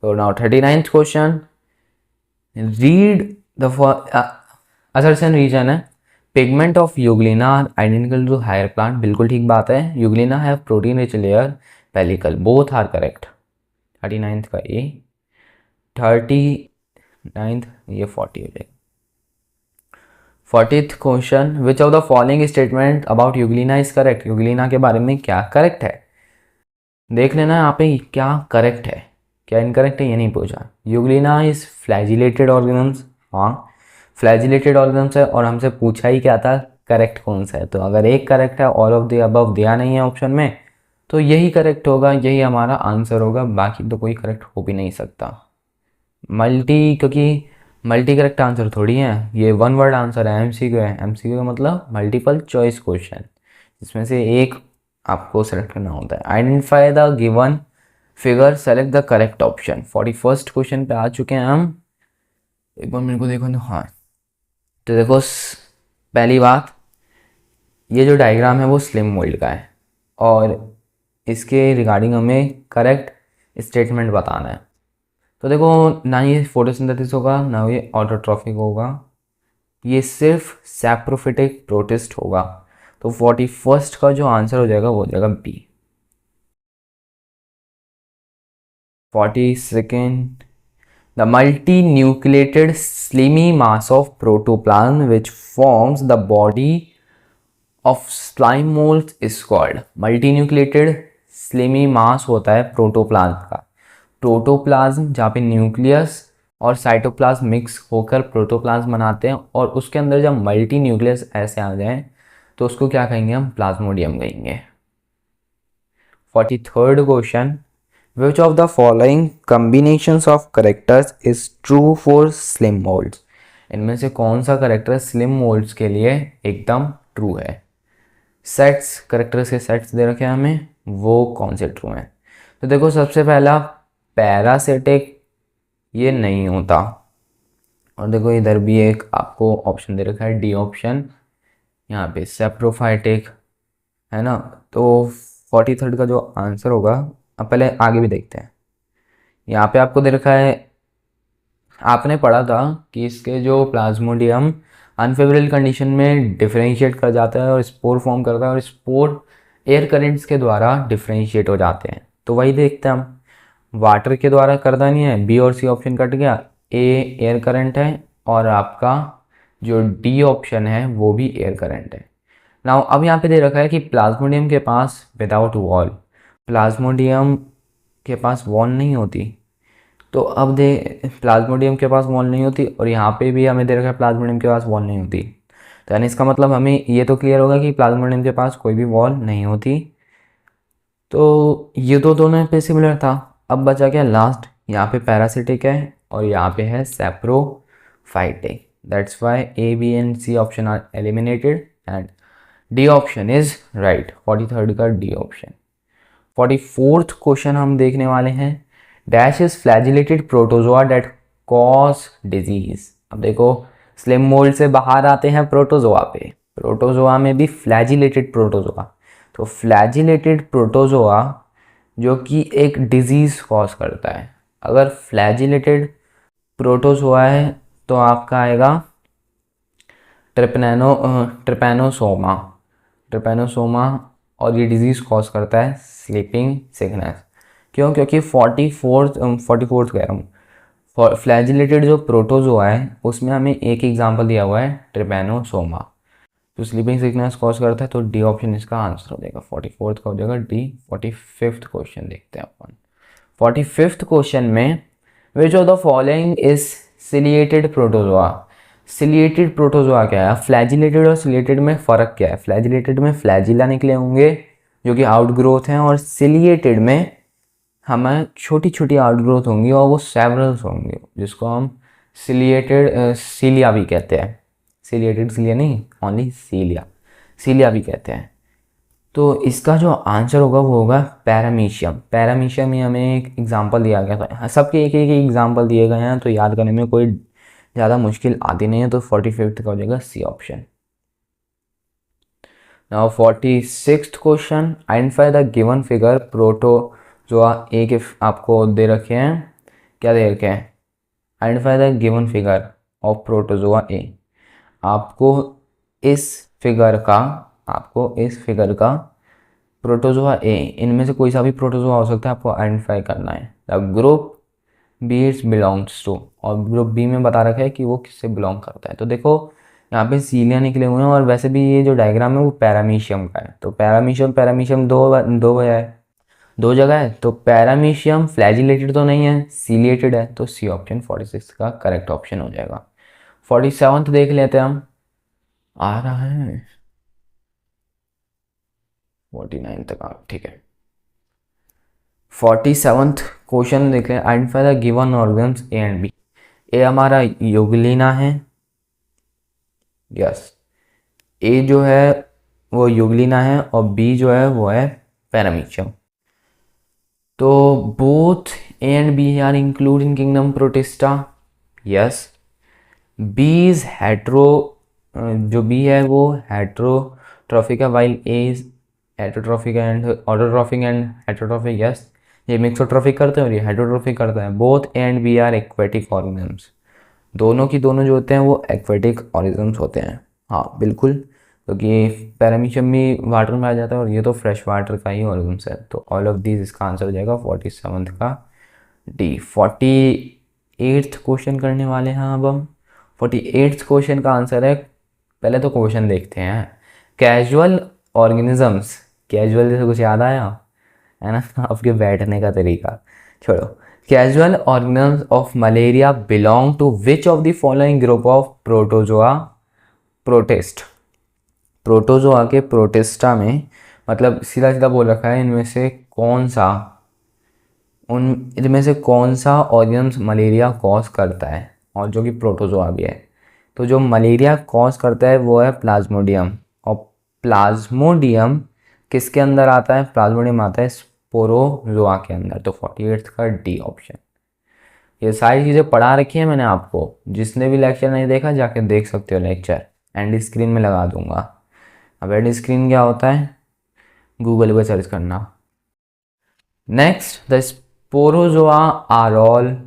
तो now 39th question, read the assertion reason है, pigment of Euglena identical to higher plant, बिल्कुल ठीक बात है। Euglena have protein rich layer, pellicle, both are correct. 39th का ए, 39th ये 40 हो जाएगा। 40th question, which of the following statement about Euglena is correct. Euglena के बारे में क्या करेक्ट है, देख लेना यहाँ पे क्या करेक्ट है, क्या इनकरेक्ट है ये नहीं पूछा। यूग्लिना इज फ्लैजिलेटेड ऑर्गेनिज्म्स, हाँ फ्लैजिलेटेड ऑर्गेनिज्म्स है, और हमसे पूछा ही क्या था, करेक्ट कौन सा है। तो अगर एक करेक्ट है, ऑल ऑफ द अबव दिया नहीं है ऑप्शन में, तो यही करेक्ट होगा, यही हमारा आंसर होगा, बाकी तो कोई करेक्ट हो भी नहीं सकता। मल्टी, क्योंकि मल्टी करेक्ट आंसर थोड़ी है, ये वन वर्ड आंसर है, एमसीक्यू है। एमसीक्यू का मतलब मल्टीपल चॉइस क्वेश्चन, जिसमें से एक आपको सेलेक्ट करना होता है। Identify the given figure, select the correct option. 41st question पे आ चुके हैं हम, एक बार मेरे को देखो ना। हाँ, तो देखो पहली बात, ये जो डायग्राम है वो स्लिम मोल्ड का है, और इसके रिगार्डिंग हमें करेक्ट स्टेटमेंट बताना है। तो देखो, ना ये फोटोसिंथेसिस होगा, ना ये ऑटोट्रॉफिक होगा, ये सिर्फ सैप्रोफिटिक प्रोटिस्ट होगा। तो 41st का जो आंसर हो जाएगा वो हो जाएगा B. 42nd, the multinucleated slimy mass of protoplasm which forms the body of slime molds is called। Multinucleated slimy mass होता है प्रोटोप्लाज्म का। प्रोटोप्लाज्म जहाँ पे न्यूक्लियस और साइटोप्लाज्म मिक्स होकर प्रोटोप्लाज्म बनाते हैं, और उसके अंदर जब मल्टी न्यूक्लियस ऐसे आ जाए तो उसको क्या कहेंगे हम, प्लाज्मोडियम कहेंगे। 43rd question, which of the following combinations of characters is true for slim moulds. इनमें से कौन सा करेक्टर स्लिम मोल्ड्स के लिए एकदम ट्रू है? सेट्स, करेक्टर्स के सेट्स दे रखे हैं हमें, वो कौन से ट्रू हैं? तो देखो, सबसे पहला पैरासिटिक, ये नहीं होता, और देखो इधर भी एक आपको ऑप्शन दे रखा है डी ऑप्शन, यहाँ पे सेप्रोफाइटिक है ना। तो 43rd का जो आंसर होगा, अब पहले आगे भी देखते हैं। यहाँ पे आपको दे रखा है, आपने पढ़ा था कि इसके जो प्लाज्मोडियम अनफेवरेबल कंडीशन में डिफरेंशिएट कर जाता है और स्पोर फॉर्म करता है, और स्पोर एयर करेंट्स के द्वारा डिफरेंशिएट हो जाते हैं। तो वही देखते हैं हम, वाटर के द्वारा करता नहीं है, बी और सी ऑप्शन कट गया, ए एयर करंट है, और आपका जो डी ऑप्शन है वो भी एयर करंट है। नाउ अब यहाँ पे दे रखा है कि प्लाज्मोडियम के पास विदाउट वॉल, प्लाज्मोडियम के पास वॉल नहीं होती। तो अब दे प्लाज्मोडियम के पास वॉल नहीं होती, और यहाँ पे भी हमें दे रखा है प्लाज्मोडियम के पास वॉल नहीं होती। तो यानी इसका मतलब हमें ये तो क्लियर होगा कि प्लाज्मोडियम के पास कोई भी वॉल नहीं होती। तो ये तो दोनों पे सिमिलर था। अब बचा क्या लास्ट, यहाँ पे पैरासिटिक है और यहाँ पे है saprophytic. That's why A B and C option are eliminated and D option is right. 43rd का डी ऑप्शन। 44th क्वेश्चन हम देखने वाले हैं, dash is flagellated protozoa that cause disease. अब देखो, स्लिम मोल्ड से बाहर आते हैं प्रोटोजोआ पे, प्रोटोजोआ में भी फ्लैजिलेटेड प्रोटोजोआ। तो फ्लैजिलेटेड प्रोटोजोआ जो कि एक डिजीज़ कॉज करता है। अगर फ्लैजिलेटेड प्रोटोजोआ है तो आपका आएगा ट्रिपैनोसोमा। ट्रिपैनोसोमा, और ये डिजीज़ कॉज करता है स्लीपिंग सिकनेस। क्यों? क्योंकि 44th कह रहा हूँ, फ्लैजिलेटेड जो प्रोटोजोआ है उसमें हमें एक एग्जांपल दिया हुआ है ट्रिपैनोसोमा, तो स्लीपिंग सिकनेस कॉज करता है। तो डी ऑप्शन इसका आंसर हो जाएगा। 44th का हो जाएगा डी। 45th क्वेश्चन देखते हैं अपन। 45th क्वेश्चन में विच of the following is ciliated protozoa. Ciliated protozoa क्या है? फ्लैजिलेटेड और सिलिएटेड में फ़र्क क्या है? फ्लैजिलेटेड में फ्लैजिला निकले होंगे जो कि आउटग्रोथ हैं, और सिलिएटेड में हमें छोटी छोटी आउटग्रोथ होंगी और वो सेवरल्स होंगे, जिसको हम सिलिएटेड सीलिया भी कहते हैं। सिलिएटेड सीलिया नहीं, ओनली सीलिया, सीलिया भी कहते हैं। तो इसका जो आंसर होगा वो होगा पैरामीशियम। पैरामीशियम में हमें एक एग्जांपल दिया गया था, सबके एक एक एग्जांपल दिए गए हैं तो याद करने में कोई ज़्यादा मुश्किल आती नहीं है। तो 45th का हो जाएगा C option. Now 46th question, identify the given figure protozoa A के आपको दे रखे हैं। क्या दे रखे हैं? Identify the given figure of protozoa A. आपको इस फिगर का प्रोटोजोआ ए, इनमें से कोई सा भी प्रोटोजोआ हो सकता है, आपको आइडेंटिफाई करना है। The group B it's belongs to, और ग्रुप बी में बता रखा है कि वो किससे बिलोंग करता है। तो देखो यहाँ पे सीलिया निकले हुए हैं, और वैसे भी ये जो डायग्राम है वो पैरामीशियम का है। तो पैरामीशियम दो जगह है। तो पैरामीशियम फ्लैजिलेटेड तो नहीं है, सीलिएटेड है। तो सी ऑप्शन 46 का करेक्ट ऑप्शन हो जाएगा। 47th देख लेते हैं हम। आ रहा है 49 तक आ, ठीक है। 47th क्वेश्चन देख लें। Identify the given organs A and B. A हमारा युगलिना है, यस, ए जो है वो युगलिना है, और बी जो है वो है पैरामीशियम। तो both A and B are include in kingdom Protista, yes. B is hetero, जो बी है वो हेट्रोट्रॉफिक है, while A is heterotrophic and autotrophic and heterotrophic, yes. ये मिक्सोट्रॉफिक करते हैं और ये हेट्रोट्रॉफिक करता है। Both A and B are aquatic organisms. दोनों की दोनों जो होते हैं वो एक्वेटिक ऑर्गेनिजम्स होते हैं। हाँ बिल्कुल, क्योंकि पैरामीशियम भी वाटर में आ जाता है और ये तो फ्रेश वाटर का ही ऑर्गेनिज्म है। तो ऑल ऑफ दीज इसका आंसर हो जाएगा 47th का डी। 48th क्वेश्चन करने वाले हैं अब हम। 48th क्वेश्चन का आंसर है, पहले तो क्वेश्चन देखते हैं। कैजुअल ऑर्गेनिजम्स, कैजुअल जैसे कुछ याद आया है ना आपके बैठने का तरीका, छोड़ो। Casual organisms of malaria belong to which of the following group of protozoa protist. Protozoa के प्रोटिस्टा में, मतलब सीधा सीधा बोल रखा है इनमें से कौन सा ऑर्गेनिज्म मलेरिया कॉज करता है, और जो कि प्रोटोजोआ भी है। तो जो मलेरिया कॉज करता है वो है प्लाज्मोडियम, और प्लाज्मोडियम किसके अंदर आता है? प्लाज्मोडियम आता है स्पोरोजोआ के अंदर। तो 48th का डी ऑप्शन। ये सारी चीज़ें पढ़ा रखी है मैंने आपको, जिसने भी लेक्चर नहीं देखा जाके देख सकते हो लेक्चर, एंड स्क्रीन में लगा दूंगा। अब एंड स्क्रीन क्या होता है, गूगल पर सर्च करना। Next, the sporozoa are all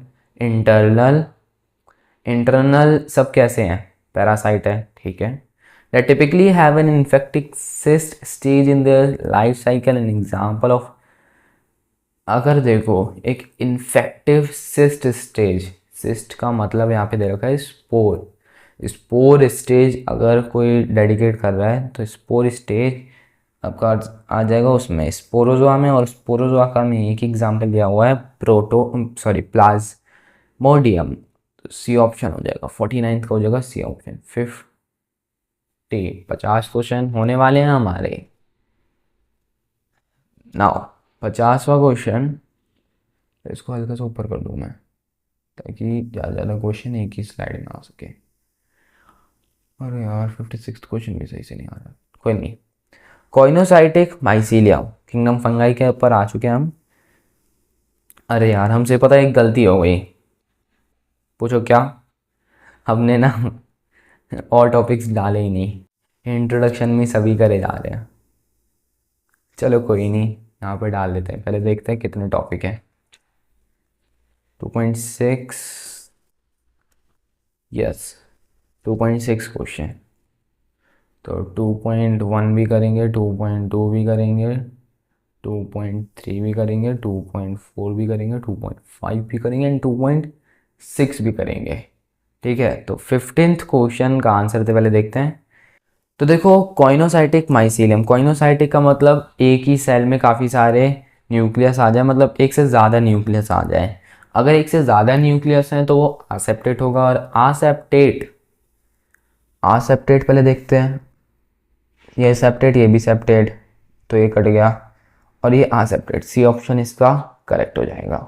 internal सब कैसे हैं? पैरासाइट है, ठीक है। They typically have an infected cyst stage in their life cycle. An example of, अगर देखो एक इन्फेक्टिव सिस्ट स्टेज, सिस्ट का मतलब यहाँ पे दे रखा है स्पोर स्टेज, अगर कोई डेडिकेट कर रहा है तो स्पोर स्टेज आपका आ जाएगा उसमें स्पोरोजोआ में। और स्पोरोजोआ का में एक एग्जांपल दिया हुआ है प्लाज्मोडियम। सी ऑप्शन हो जाएगा। 49th का हो जाएगा सी ऑप्शन। 50 क्वेश्चन होने वाले हैं हमारे। नाउ 50वां क्वेश्चन, इसको हल्का सा ऊपर कर दूं मैं ताकि ज़्यादा क्वेश्चन एक ही स्लाइड में आ सके। अरे यार 56th क्वेश्चन भी सही से नहीं आ रहा, कोई नहीं। कोइनोसाइटिक माइसीलियम किंगडम फंगाई के ऊपर आ चुके हैं हम। अरे यार हमसे पता है एक गलती हो गई, पूछो क्या? हमने ना और टॉपिक्स डाले ही नहीं, इंट्रोडक्शन में सभी करे जा रहे हैं। चलो कोई नहीं, यहाँ पे डाल देते हैं, पहले देखते हैं कितने टॉपिक हैं। 2.6, यस 2.6 क्वेश्चन। तो 2.1 भी करेंगे, 2.2 भी करेंगे, 2.3 भी करेंगे, 2.4 भी करेंगे, 2.5 भी करेंगे एंड 2.6 भी करेंगे। ठीक है, तो 15th क्वेश्चन का आंसर तो पहले देखते हैं। तो देखो, कॉइनोसाइटिक माइसीलियम, कॉइनोसाइटिक का मतलब एक ही सेल में काफ़ी सारे न्यूक्लियस आ जाए, मतलब एक से ज़्यादा न्यूक्लियस आ जाए। अगर एक से ज़्यादा न्यूक्लियस हैं तो वो असेप्टेट होगा, और असेप्टेट, असेप्टेट पहले देखते हैं। ये सेप्टेट, ये भी सेप्टेट, तो ये कट गया, और ये असेप्टेट, सी ऑप्शन इसका करेक्ट हो जाएगा।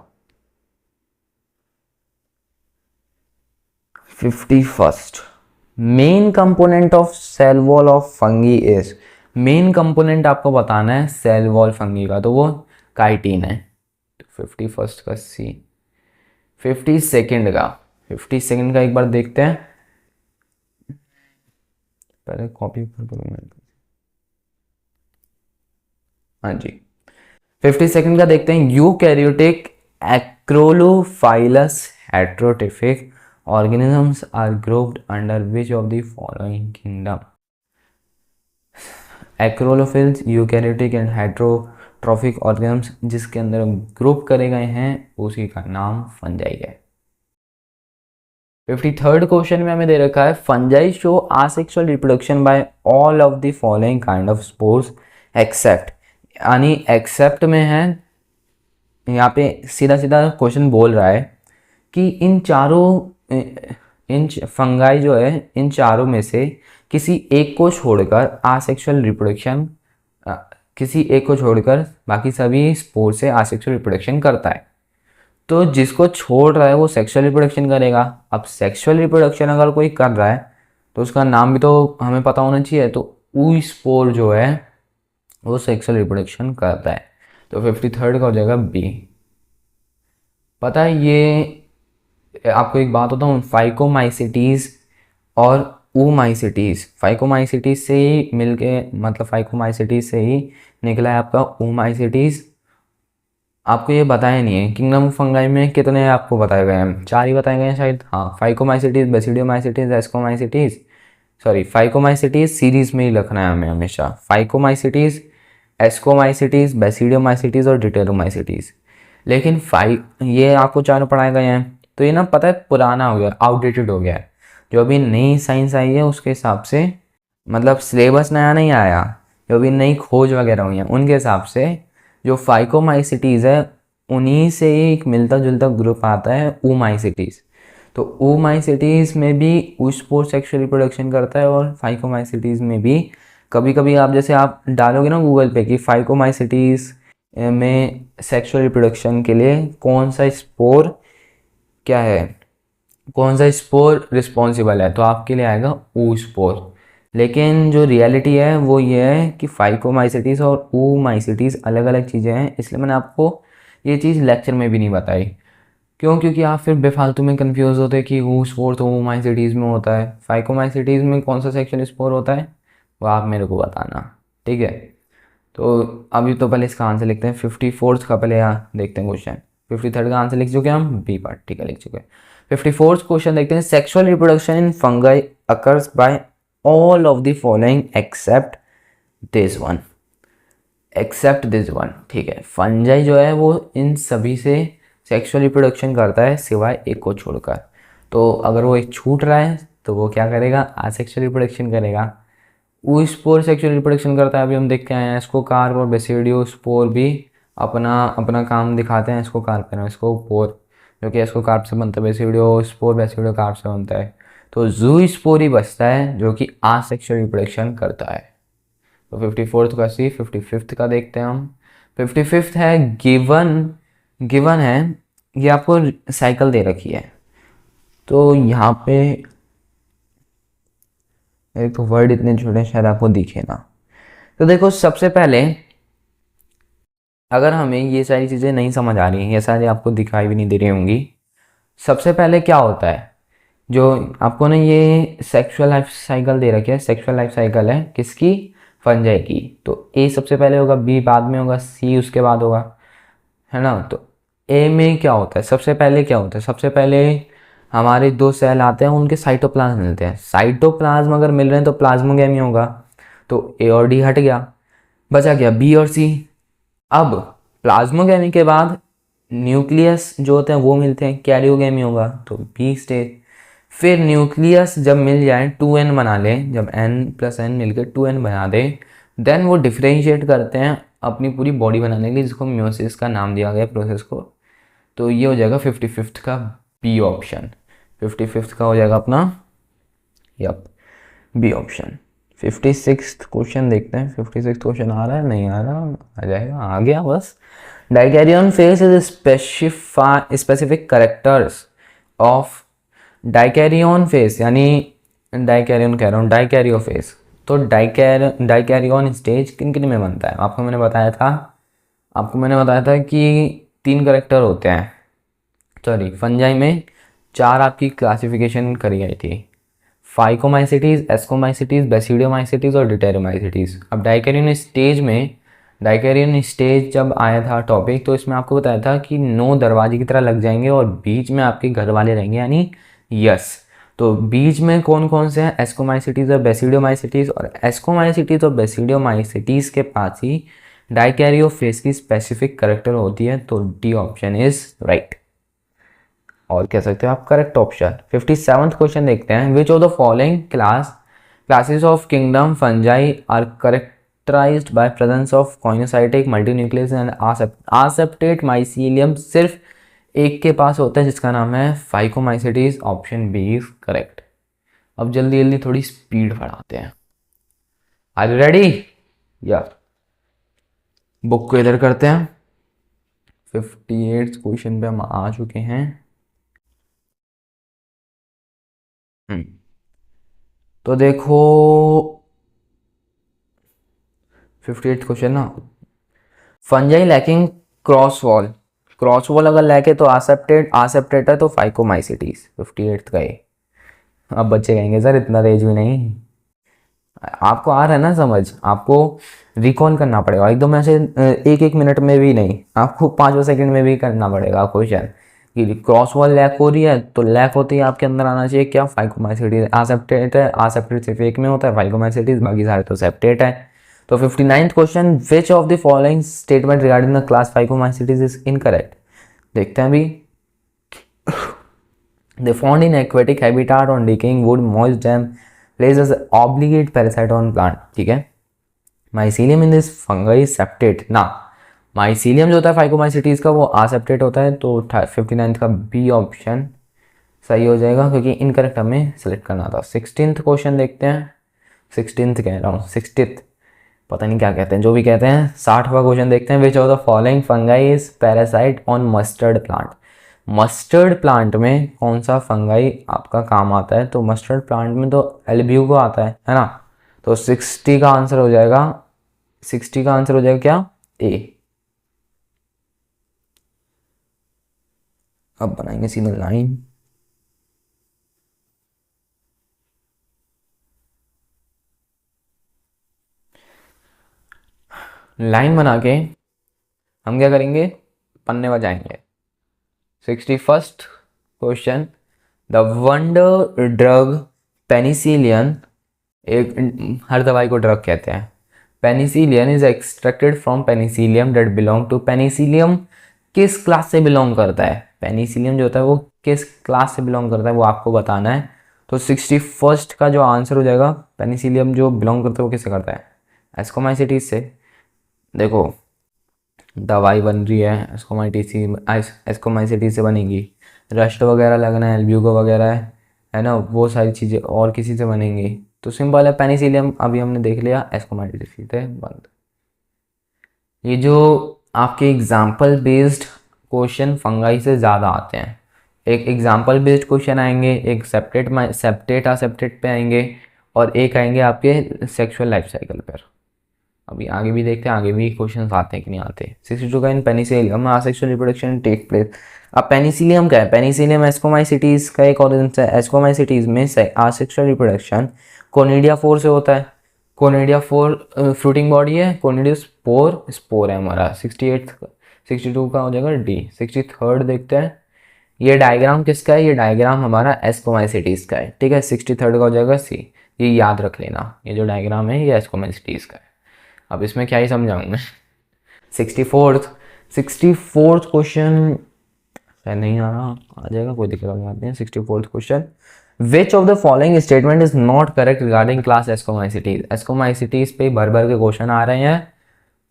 51st, main component of cell wall of fungi is, main component आपको बताना है सेल वॉल फंगी का, तो वो काइटिन है। 51st का सी। 52nd का, 52nd का एक बार देखते हैं, पहले कॉपी कर दूँ मैं। हाँ जी, 52nd का देखते हैं। Eukaryotic achlorophyllous heterotrophic organisms are grouped under which of the following kingdom? Achlorophyllous, eukaryotic and heterotrophic organisms जिसके अंदर ग्रुप करे गए हैं उसी का नाम फंजाई है। 53rd क्वेश्चन में हमें दे रखा है fungi show asexual reproduction by all of the following kind of spores except, यानी एक्सेप्ट में है, यहाँ पे सीधा सीधा क्वेश्चन बोल रहा है कि इन चारों इन फंगाई जो है, इन चारों में से किसी एक को छोड़कर आसेक्सुअल रिप्रोडक्शन, किसी एक को छोड़कर बाकी सभी स्पोर से आसेक्सुअल रिप्रोडक्शन करता है। तो जिसको छोड़ रहा है वो सेक्सुअल रिप्रोडक्शन करेगा। अब सेक्सुअल रिप्रोडक्शन अगर कोई कर रहा है तो उसका नाम भी तो हमें पता होना चाहिए, तो ऊ स्पोर जो है वो सेक्सुअल रिप्रोडक्शन करता है। तो 53rd का हो जाएगा बी। पता है, ये आपको एक बात होता हूँ, फाइकोमाइसिटीज़ और ऊमाइसिटीज़, फाइकोमाइसिटीज़ से ही मिलके, मतलब फाइकोमाइसिटीज़ से ही निकला है आपका ऊमाइसिटीज़। आपको ये बताया नहीं है किंगडम ऑफ फंगाई में कितने आपको बताए गए हैं, 4 ही बताए गए हैं शायद। हाँ, फाइकोमाइसिटीज़, बेसिडियोमाइसिटीज़, एस्कोमाइसिटीज़, सॉरी फाइकोमाइसिटीज़ सीरीज़ में ही रखना है हमें हमेशा, फाइकोमाइसिटीज़, एस्कोमाइसिटीज़, बेसिडियोमाइसिटीज़ और डिटेरोमाइसिटीज़। लेकिन ये आपको चारों पढ़ाए गए हैं, तो ये ना पता है पुराना हो गया, आउटडेटेड हो गया है। जो अभी नई साइंस आई है उसके हिसाब से, मतलब सिलेबस नया नहीं आया, जो अभी नई खोज वगैरह हुई है उनके हिसाब से जो फाइकोमाइसिटीज़ है उन्हीं से ही एक मिलता जुलता ग्रुप आता है ऊमाइसिटीज़। तो ऊमाइसिटीज़ में भी ऊस्पोर सेक्सुअल रिप्रोडक्शन करता है, और फाइकोमाइसिटीज़ में भी कभी कभी आप जैसे आप डालोगे ना गूगल पे कि फाइकोमाइसिटीज़ में सेक्सुअल रिप्रोडक्शन के लिए कौन सा स्पोर क्या है, कौन सा स्पोर रिस्पॉन्सिबल है, तो आपके लिए आएगा ऊ स्पोर। लेकिन जो रियलिटी है वो ये है कि फाइकोमाइसिटीज़ और ऊमाइसिटीज़ अलग अलग चीज़ें हैं, इसलिए मैंने आपको ये चीज़ लेक्चर में भी नहीं बताई। क्यों? क्योंकि आप फिर बेफालतू में कंफ्यूज होते हैं कि ऊ स्पोर तो ऊमाइसिटीज़ में होता है, फाइकोमाइसिटीज़ में कौन सा सेक्सुअल स्पोर होता है वो आप मेरे को बताना, ठीक है। तो अभी तो पहले इसका आंसर लिखते हैं। 54th का पहले यहाँ देखते हैं क्वेश्चन। 53rd का आंसर लिख चुके हैं हम, बी पार्ट, ठीक है, लिख चुके हैं। 54th क्वेश्चन देखते हैं। Sexual reproduction in fungi occurs by all of the following except this one, except this one, ठीक है। फंजाई जो है वो इन सभी से सेक्सुअल रिप्रोडक्शन करता है सिवाय एक को छोड़कर। तो अगर वो एक छूट रहा है तो वो क्या करेगा, असेक्सुअल रिप्रोडक्शन करेगा। वो स्पोर सेक्सुअल रिप्रोडक्शन करता है, अभी हम देख के आए हैं। इसको कार्प और बेसिडियो स्पोर भी अपना अपना काम दिखाते हैं। इसको कार्प है, इसको पोर, जो कि इसको कार्प से बनता है, बेसिडियो स्पोर बेसिडियो कार्प से बनता है। तो जू स्पोर ही बचता है जो कि आसेक्सुअल रिप्रोडक्शन करता है। तो 54th का सी। 55th का देखते हैं हम। 55th है गिवन, गिवन है, ये आपको साइकिल दे रखी है। तो यहाँ पे एक तो वर्ड इतने छोटे शायद आपको दिखे ना। तो देखो, सबसे पहले अगर हमें ये सारी चीज़ें नहीं समझ आ रही हैं, ये सारी आपको दिखाई भी नहीं दे रही होंगी, सबसे पहले क्या होता है, जो आपको ना ये सेक्सुअल लाइफ साइकिल दे रखी है, सेक्सुअल लाइफ साइकिल है किसकी, फंजाई की। तो ए सबसे पहले होगा, बी बाद में होगा, सी उसके बाद होगा, है ना। तो ए में क्या होता है, सबसे पहले क्या होता है, सबसे पहले हमारे दो सेल आते हैं, उनके साइटोप्लाज्म मिलते हैं। साइटोप्लाज्म अगर मिल रहे हैं तो प्लाज्मोगेमी होगा। तो ए और डी हट गया, बचा गया बी और सी। अब प्लाज्मोगेमी के बाद न्यूक्लियस जो होते हैं वो मिलते हैं, कैरियोगेमी होगा, तो बी स्टेज। फिर न्यूक्लियस जब मिल जाए 2n बना लें, जब n+n मिलकर 2n बना दे, देन वो डिफ्रेंशिएट करते हैं अपनी पूरी बॉडी बनाने के लिए, जिसको म्योसिस का नाम दिया गया प्रोसेस को। तो ये हो जाएगा 55th का बी ऑप्शन। 55th का हो जाएगा अपना, yup, B option. 56th question देखते हैं। 56th क्वेश्चन आ रहा है, नहीं आ रहा, आ जाएगा, आ गया बस। Dikaryon face is specific characters of dikaryon face, यानी डाइकैरियन कह रहा हूँ, डाइकैरियो फेस। तो डाइकैरियन स्टेज किन किन में बनता है, आपको मैंने बताया था कि 3 करेक्टर होते हैं। सॉरी, फंजाई में 4 आपकी क्लासिफिकेशन करी गई थी, फाइकोमाइसिटीज, एस्कोमाइसिटीज, बेसिडियोमाइसिटीज और डिटेरोमाइसिटीज। अब डाइकैरियन स्टेज जब आया था टॉपिक, तो इसमें आपको बताया था कि 9 दरवाजे की तरह लग जाएंगे और बीच में आपके घर वाले रहेंगे, यानी यस। तो बीच में कौन कौन से हैं, एस्कोमाइसिटीज और बेसिडियोमाइसिटीज, और एस्कोमाइसिटीज और बेसिडियोमाइसिटीज के पास ही डाइकैरियो फेस की स्पेसिफिक करेक्टर होती है। तो डी ऑप्शन इज राइट, और कह सकते हो आप करेक्ट ऑप्शन। 57th क्वेश्चन देखते हैं। Which of the following classes of kingdom fungi are characterized by presence of coenocytic multinucleus and aseptate mycelium. सिर्फ एक के पास होता है जिसका नाम है phycomycetes. Option B is correct. अब जल्दी जल्दी थोड़ी स्पीड बढ़ाते हैं। Are you ready? या बुक को इधर करते हैं। 58th क्वेश्चन पे हम आ चुके हैं। तो देखो 58th क्वेश्चन ना, फंजाई लैकिंग क्रॉस वॉल अगर लैके तो आसेप्टेट है, तो फाइकोमाइसिटीज 58th का ये। अब बच्चे कहेंगे सर इतना तेज भी नहीं, आपको आ रहा है ना समझ, आपको रिकॉल करना पड़ेगा एकदम ऐसे, एक एक मिनट में भी नहीं, आपको 5 सेकंड में भी करना पड़ेगा क्वेश्चन। कि क्रॉस वॉल लैक हो रही है, तो लैक होती है आपके अंदर आना चाहिए क्या, फाइकोमाइसिटीज। आसेप्टेट है, आसेप्टेट सिर्फ एक में होता है, फाइकोमाइसिटीज बाकी सारे तो सेप्टेट है। तो 59th question, which of the following statement regarding the class phycomycetes is incorrect. देखते हैं अभी। They found in aquatic habitat on decaying wood, moist dam, plays as obligate parasite on plant। ठीक है, mycelium in this fungi septate ना, mycelium जो होता है phycomycetes का वो आसेप्टेट होता है। तो 59th का बी ऑप्शन सही हो जाएगा, क्योंकि इनकरेक्ट हमें सेलेक्ट करना था। 16th क्वेश्चन देखते हैं। 16th कह रहा हूँ, 60th पता नहीं क्या कहते हैं, जो भी कहते हैं। 60वां क्वेश्चन देखते हैं। Which of the following fungi is parasite on mustard plant. Mustard plant में कौन सा फंगाई आपका काम आता है, तो मस्टर्ड प्लांट में तो एल्ब्यूगो आता है ना। तो 60 का आंसर हो जाएगा, 60 का आंसर हो जाएगा क्या, ए। अब बनाएंगे सीधा लाइन। लाइन बना के हम क्या करेंगे, पन्ने बजाएंगे। 61st question, the wonder drug penicillin, एक हर दवाई को ड्रग कहते हैं। Penicillin is extracted from Penicillium that belong to. Penicillium किस क्लास से बिलोंग करता है, पेनिसिलियम जो होता है वो किस क्लास से बिलोंग करता है वो आपको बताना है। तो 61st का जो आंसर हो जाएगा, पेनिसिलियम जो बिलोंग करता है वो किससे करता है, एस्कोमाइसिटीज से। देखो दवाई बन रही है एस्कोमाइसिटीज से बनेगी, रस्ट वगैरह लगना है, एल्ब्यूगो वगैरह है ना, वो सारी चीज़ें और किसी से बनेंगी। तो सिंपल है, पेनिसिलियम अभी हमने देख लिया, एस्कोमाइसिटीज से बंद। ये जो आपके एग्जाम्पल बेस्ड क्वेश्चन फंगाई से ज़्यादा आते हैं। एक एग्जाम्पल बेस्ड क्वेश्चन आएंगे, एक सेप्टेट असेप्टेट पे आएंगे, और एक आएंगे आपके सेक्सुअल लाइफ साइकिल पर। अभी आगे भी देखते हैं, आगे भी क्वेश्चन आते हैं कि नहीं आते। 62 का, in Penicillium asexual reproduction take place. अब पेनिसिलियम क्या है, पेनिसिलियम एस्कोमाइसिटीज का एक ऑर्गेनिज्म है। एस्कोमाइसिटीज में आसेक्सुअल रिप्रोडक्शन कोनिडिया 4 से होता है। कोनिडिया 4 फ्रूटिंग बॉडी है, कोनिडिया स्पोर स्पोर है हमारा। 62 का हो जाएगा डी। 63rd देखते हैं, ये डायग्राम किसका है, ये डायग्राम हमारा एस्कोमाइसिटीज का है, ठीक है। 63rd का हो जाएगा सी। ये याद रख लेना, ये जो डायग्राम है ये एस्कोमाइसिटीज का है। अब इसमें क्या ही समझाऊँ मैं। 64th क्वेश्चन शायद नहीं आ रहा, आ जाएगा, कोई दिक्कत वाली बात नहीं है। 64th question, which of the following statement is not correct regarding class ascomycetes. Ascomycetes पे भर भर के क्वेश्चन आ रहे हैं,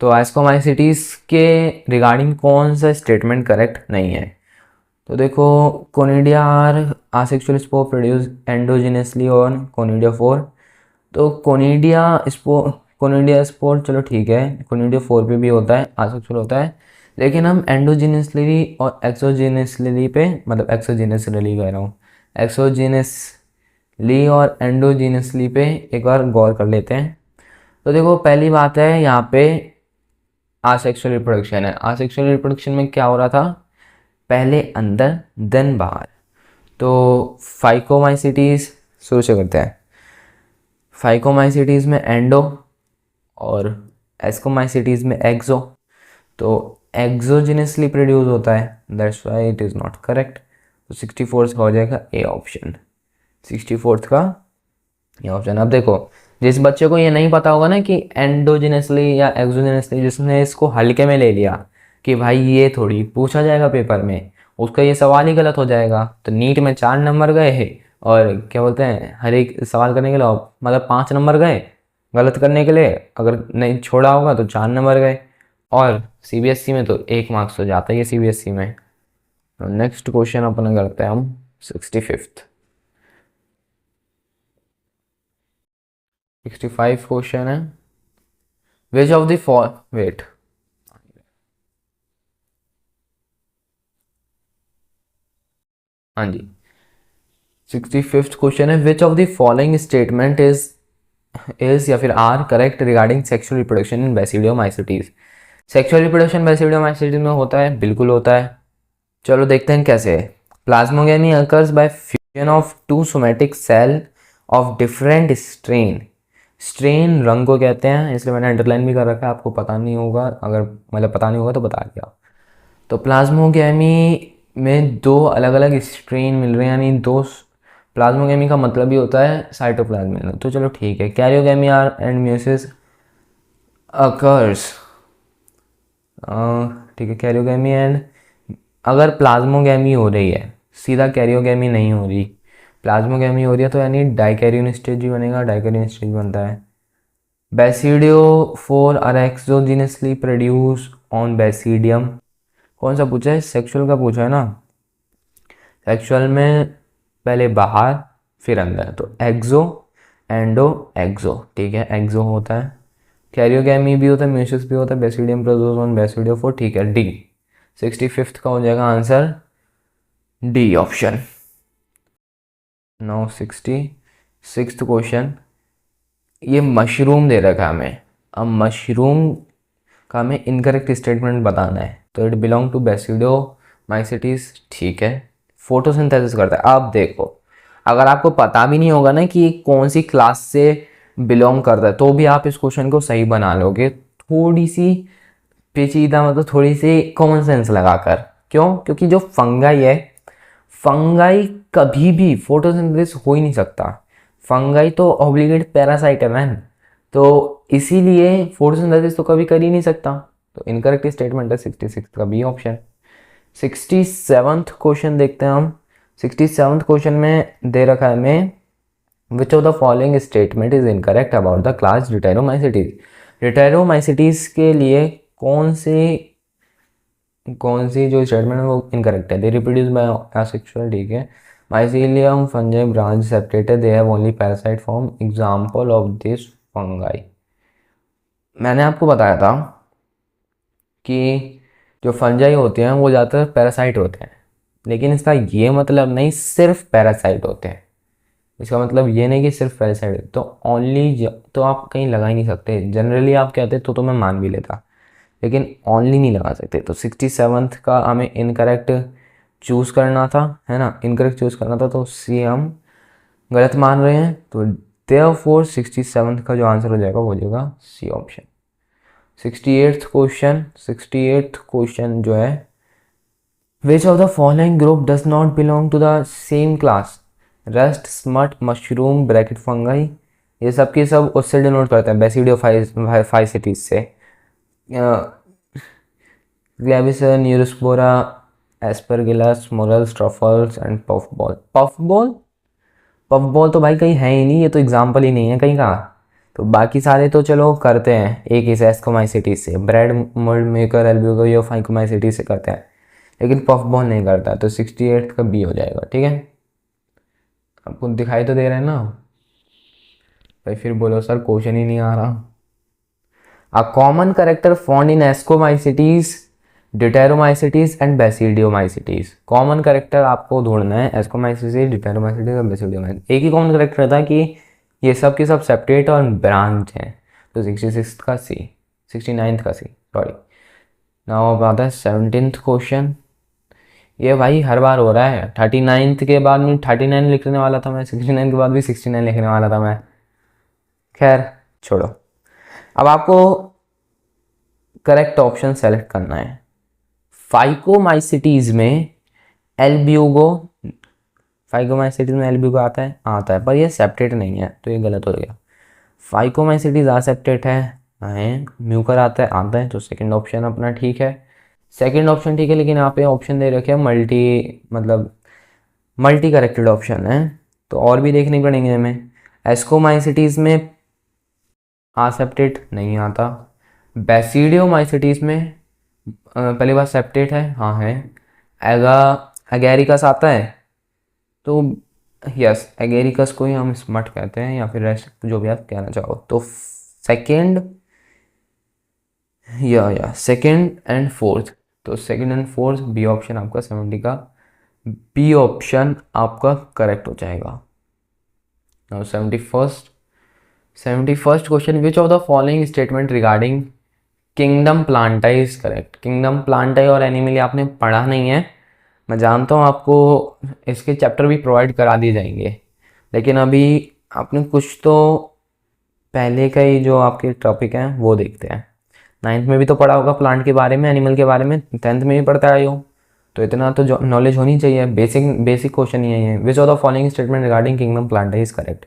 तो एस्कोमाइसिटीज के रिगार्डिंग कौन सा स्टेटमेंट करेक्ट नहीं है। तो देखो, conidia are asexual spore produce endogenously on conidia 4। तो कोनिडिया स्पोर चलो ठीक है, कोनिडिया 4 पे भी होता है, आसेक्सुअल होता है, लेकिन हम एंडोजिनसली और एक्सोजिनसली पे, मतलब एक्सोजिनसली कह रहा हूँ, एक्सोजिनसली और एंडोजिनसली पे एक बार गौर कर लेते हैं। तो देखो, पहली बात है यहाँ पे आसेक्सुअल रिप्रोडक्शन है। आसेक्सुअल रिप्रोडक्शन में क्या हो रहा था, पहले अंदर देन बाहर। तो फाइकोमाइसिटीज शुरू से करते हैं। फाइकोमाइसिटीज में एंडो और एस्कोमाइसिटीज में एक्सो। तो एक्सोजिनसली प्रोड्यूस होता है, that's why it is not correct. तो 64th का हो जाएगा ए ऑप्शन। 64th का ये ऑप्शन। अब देखो, जिस बच्चे को ये नहीं पता होगा ना कि एंडोजिनसली या एक्सोजिनसली, जिसने इसको हल्के में ले लिया कि भाई ये थोड़ी पूछा जाएगा पेपर में, उसका ये सवाल ही गलत हो जाएगा। तो नीट में 4 नंबर गए हैं, और क्या बोलते हैं, हर एक सवाल करने के लिए मतलब 5 नंबर गए गलत करने के लिए, अगर नहीं छोड़ा होगा तो 4 नंबर गए। और सीबीएसई में तो 1 मार्क्स तो जाता ही है सीबीएसई में। तो नेक्स्ट क्वेश्चन अपना करते हैं हम 65th। 65 क्वेश्चन है, which of the for wait, हाँ जी, 65th क्वेश्चन है, which of the following statement is या फिर are correct regarding sexual reproduction in basidiomycetes. Sexual reproduction basidiomycetes में होता है, बिल्कुल होता है। चलो देखते हैं कैसे है। Plasmogamy occurs by fusion of two somatic cell of different strain. Strain रंग को कहते हैं, इसलिए मैंने अंडरलाइन भी कर रखा है, आपको पता नहीं होगा, अगर मतलब पता नहीं होगा तो बता दिया। तो प्लाज्मोगेमी में 2 अलग अलग स्ट्रेन मिल रहे हैं, यानी 2। प्लाज्मोगेमी का मतलब भी होता है साइटोप्लाज्म मिलना, तो चलो ठीक है। Karyogamy are and meiosis occurs, ठीक है, कैरियोगेमी एंड, अगर प्लाज्मोगेमी हो रही है, सीधा कैरियोगेमी नहीं हो रही, प्लाज्मोगेमी हो रही है, तो यानी डाइकैरियन स्टेज ही बनेगा, डाइकैरियन स्टेज बनता है। बैसिडियोफोर आर एक्सोजिनसली प्रोड्यूस ऑन बैसिडियम। कौन सा पूछा है, सेक्सुअल का पूछा है ना। सेक्सुअल में पहले बाहर फिर अंदर, तो एक्सो एंडो एक्सो, ठीक है, एक्सो होता है। कैरियोगेमी भी होता है, म्यूसिस भी होता है, बैसिडियम प्रोड्यूस ऑन बैसिडियोफोर, ठीक है, डी। 65th का हो जाएगा answer D option. Now 66th question, ये मशरूम दे रखा है हमें। अब मशरूम का हमें इनकरेक्ट स्टेटमेंट बताना है। तो इट बिलोंग टू बैसिडियोमाइसिटीज, ठीक है, फोटोसिंथेसिस करता है। अब देखो, अगर आपको पता भी नहीं होगा ना कि कौन सी क्लास से बिलोंग करता है, तो भी आप इस क्वेश्चन को सही बना लोगे, थोड़ी सी पेचीदा, मतलब थोड़ी सी कॉमन सेंस लगाकर। क्यों, क्योंकि जो फंगाई है, फंगाई कभी भी फोटोसिंथेसिस हो ही नहीं सकता। फंगाई तो ऑब्लिगेट पैरासाइट है मैन, तो इसीलिए फोटोसिंथेसिस तो कभी कर ही नहीं सकता। तो इनकरेक्ट स्टेटमेंट है 66 का बी ऑप्शन। 67th क्वेश्चन देखते हैं हम। 67th क्वेश्चन में दे रखा है हमें, which of the following statement is incorrect about the class deuteromycetes. Deuteromycetes के लिए कौन सी जो स्टेटमेंट है वो इनकरेक्ट है। दे रिप्रोड्यूस बाय असेक्सुअल, ठीक है। Mycelium fungi branch separated, they have only parasite form, example of this fungi. मैंने आपको बताया था कि जो फंजाई होते हैं वो ज़्यादातर पैरासाइट होते हैं, लेकिन इसका ये मतलब नहीं सिर्फ पैरासाइट होते हैं। इसका मतलब ये नहीं कि सिर्फ पैरासाइट, तो ओनली तो आप कहीं लगा ही नहीं सकते। जनरली आप कहते तो मैं मान भी लेता, लेकिन ओनली नहीं लगा सकते। तो 67th का हमें इनकरेक्ट चूज़ करना था, है ना, इनकरेक्ट चूज़ करना था, तो सी हम गलत मान रहे हैं, तो देयरफॉर 67th का जो आंसर हो जाएगा वो हो जाएगा सी ऑप्शन। 68th क्वेश्चन जो है, which of the following group does not belong to the same class, rust, smut, mushroom, bracket fungi. ये सब के सब उससे डिनोट करते हैं, बेसिडियोफाइसिटीज से। ग्लेबिसर, Neurospora, Aspergillus, morels, truffles and puff ball. Puff ball तो भाई कहीं है ही नहीं, ये तो एग्जाम्पल ही नहीं है कहीं का। तो बाकी सारे तो चलो करते हैं एक ही से, एस्कोमाइसिटीज से, ब्रेड मोल्ड मेकर, एल्ब्यूगो या फाइकोमाइसिटीज से करते हैं, लेकिन पफ बॉल नहीं करता। तो 68 का बी हो जाएगा। ठीक है, आपको दिखाई तो दे रहा है ना भाई? फिर बोलो सर क्वेश्चन ही नहीं आ रहा। A common character found in Ascomycetes, Deuteromycetes and Basidiomycetes। Common character आपको ढूंढना है एस्कोमाइसिटीज, डिटेरोमाइसिटीज और बेसिडियोमाइसिटीज। एक ही कॉमन करेक्टर रहता है कि ये सब के सब सेपरेट और ब्रांच हैं। तो 66 का सी, 69th का सी, सॉरी। नाउ अब आता है 17th क्वेश्चन। ये भाई हर बार हो रहा है। 39th के बाद में 39 लिखने वाला था मैं, 69 के बाद भी 69 लिखने वाला था मैं। खैर छोड़ो, अब आपको करेक्ट ऑप्शन सेलेक्ट करना है। फाइकोमाइसिटीज में एल्ब्यूगो, फाइकोमाइसिटीज में एल्ब्यूगो आता है पर ये सेप्टेट नहीं है, तो ये गलत हो गया। फाइकोमाइसिटीज सेप्टेट है, म्यूकर आता है, तो सेकंड ऑप्शन अपना ठीक है। सेकंड ऑप्शन ठीक है, लेकिन यहाँ पे ऑप्शन दे रखे हैं मल्टी, मतलब मल्टी करेक्टेड ऑप्शन है, तो और भी देखने पड़ेंगे हमें। एस्कोमाइसिटीज में सेप्टेट नहीं आता। बेसिडियोमाइसिटीज में पहली बार सेप्टेट है, हाँ है। एगेरिकस आता है, तो यस एगेरिकस को ही हम स्मट कहते हैं, या फिर रेस्ट जो भी आप कहना चाहो। तो सेकंड या सेकंड एंड फोर्थ, तो second and fourth B option आपका 70 का बी ऑप्शन आपका करेक्ट हो जाएगा। Now 71st question, which of the following statement regarding kingdom Plantae is correct. Kingdom Plantae और एनिमली आपने पढ़ा नहीं है, मैं जानता हूँ, आपको इसके चैप्टर भी प्रोवाइड करा दिए जाएंगे, लेकिन अभी आपने कुछ तो पहले का ही जो आपके टॉपिक हैं वो देखते हैं। 9th में भी तो पढ़ा होगा प्लांट के बारे में, एनिमल के बारे में, 10th में भी पढ़ते आए हो, तो इतना तो जो नॉलेज होनी चाहिए। बेसिक क्वेश्चन ही है। Which of the following statement regarding kingdom Plantae is correct.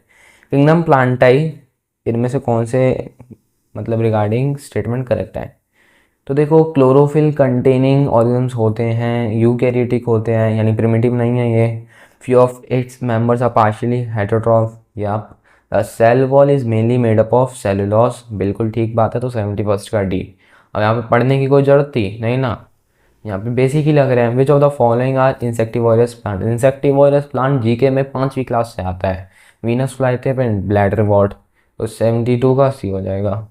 Kingdom प्लांटाई इनमें से कौन से मतलब रिगार्डिंग स्टेटमेंट करेक्ट है? तो देखो, क्लोरोफिल कंटेनिंग ऑर्गेनिज्म्स होते हैं, यूकैरियोटिक होते हैं, यानी प्रिमिटिव नहीं है ये। Few of its members are partially heterotroph, या the cell wall is mainly made up of cellulose, बिल्कुल ठीक बात है। तो 71st का डी। अब यहाँ पे पढ़ने की कोई जरूरत थी नहीं ना, यहाँ पे बेसिक ही लग रहे हैं। Which of the following are insectivorous plant. Insectivorous plant GK में 5वीं क्लास से आता है। Venus flytrap and bladderwort, तो 72 का सी हो जाएगा।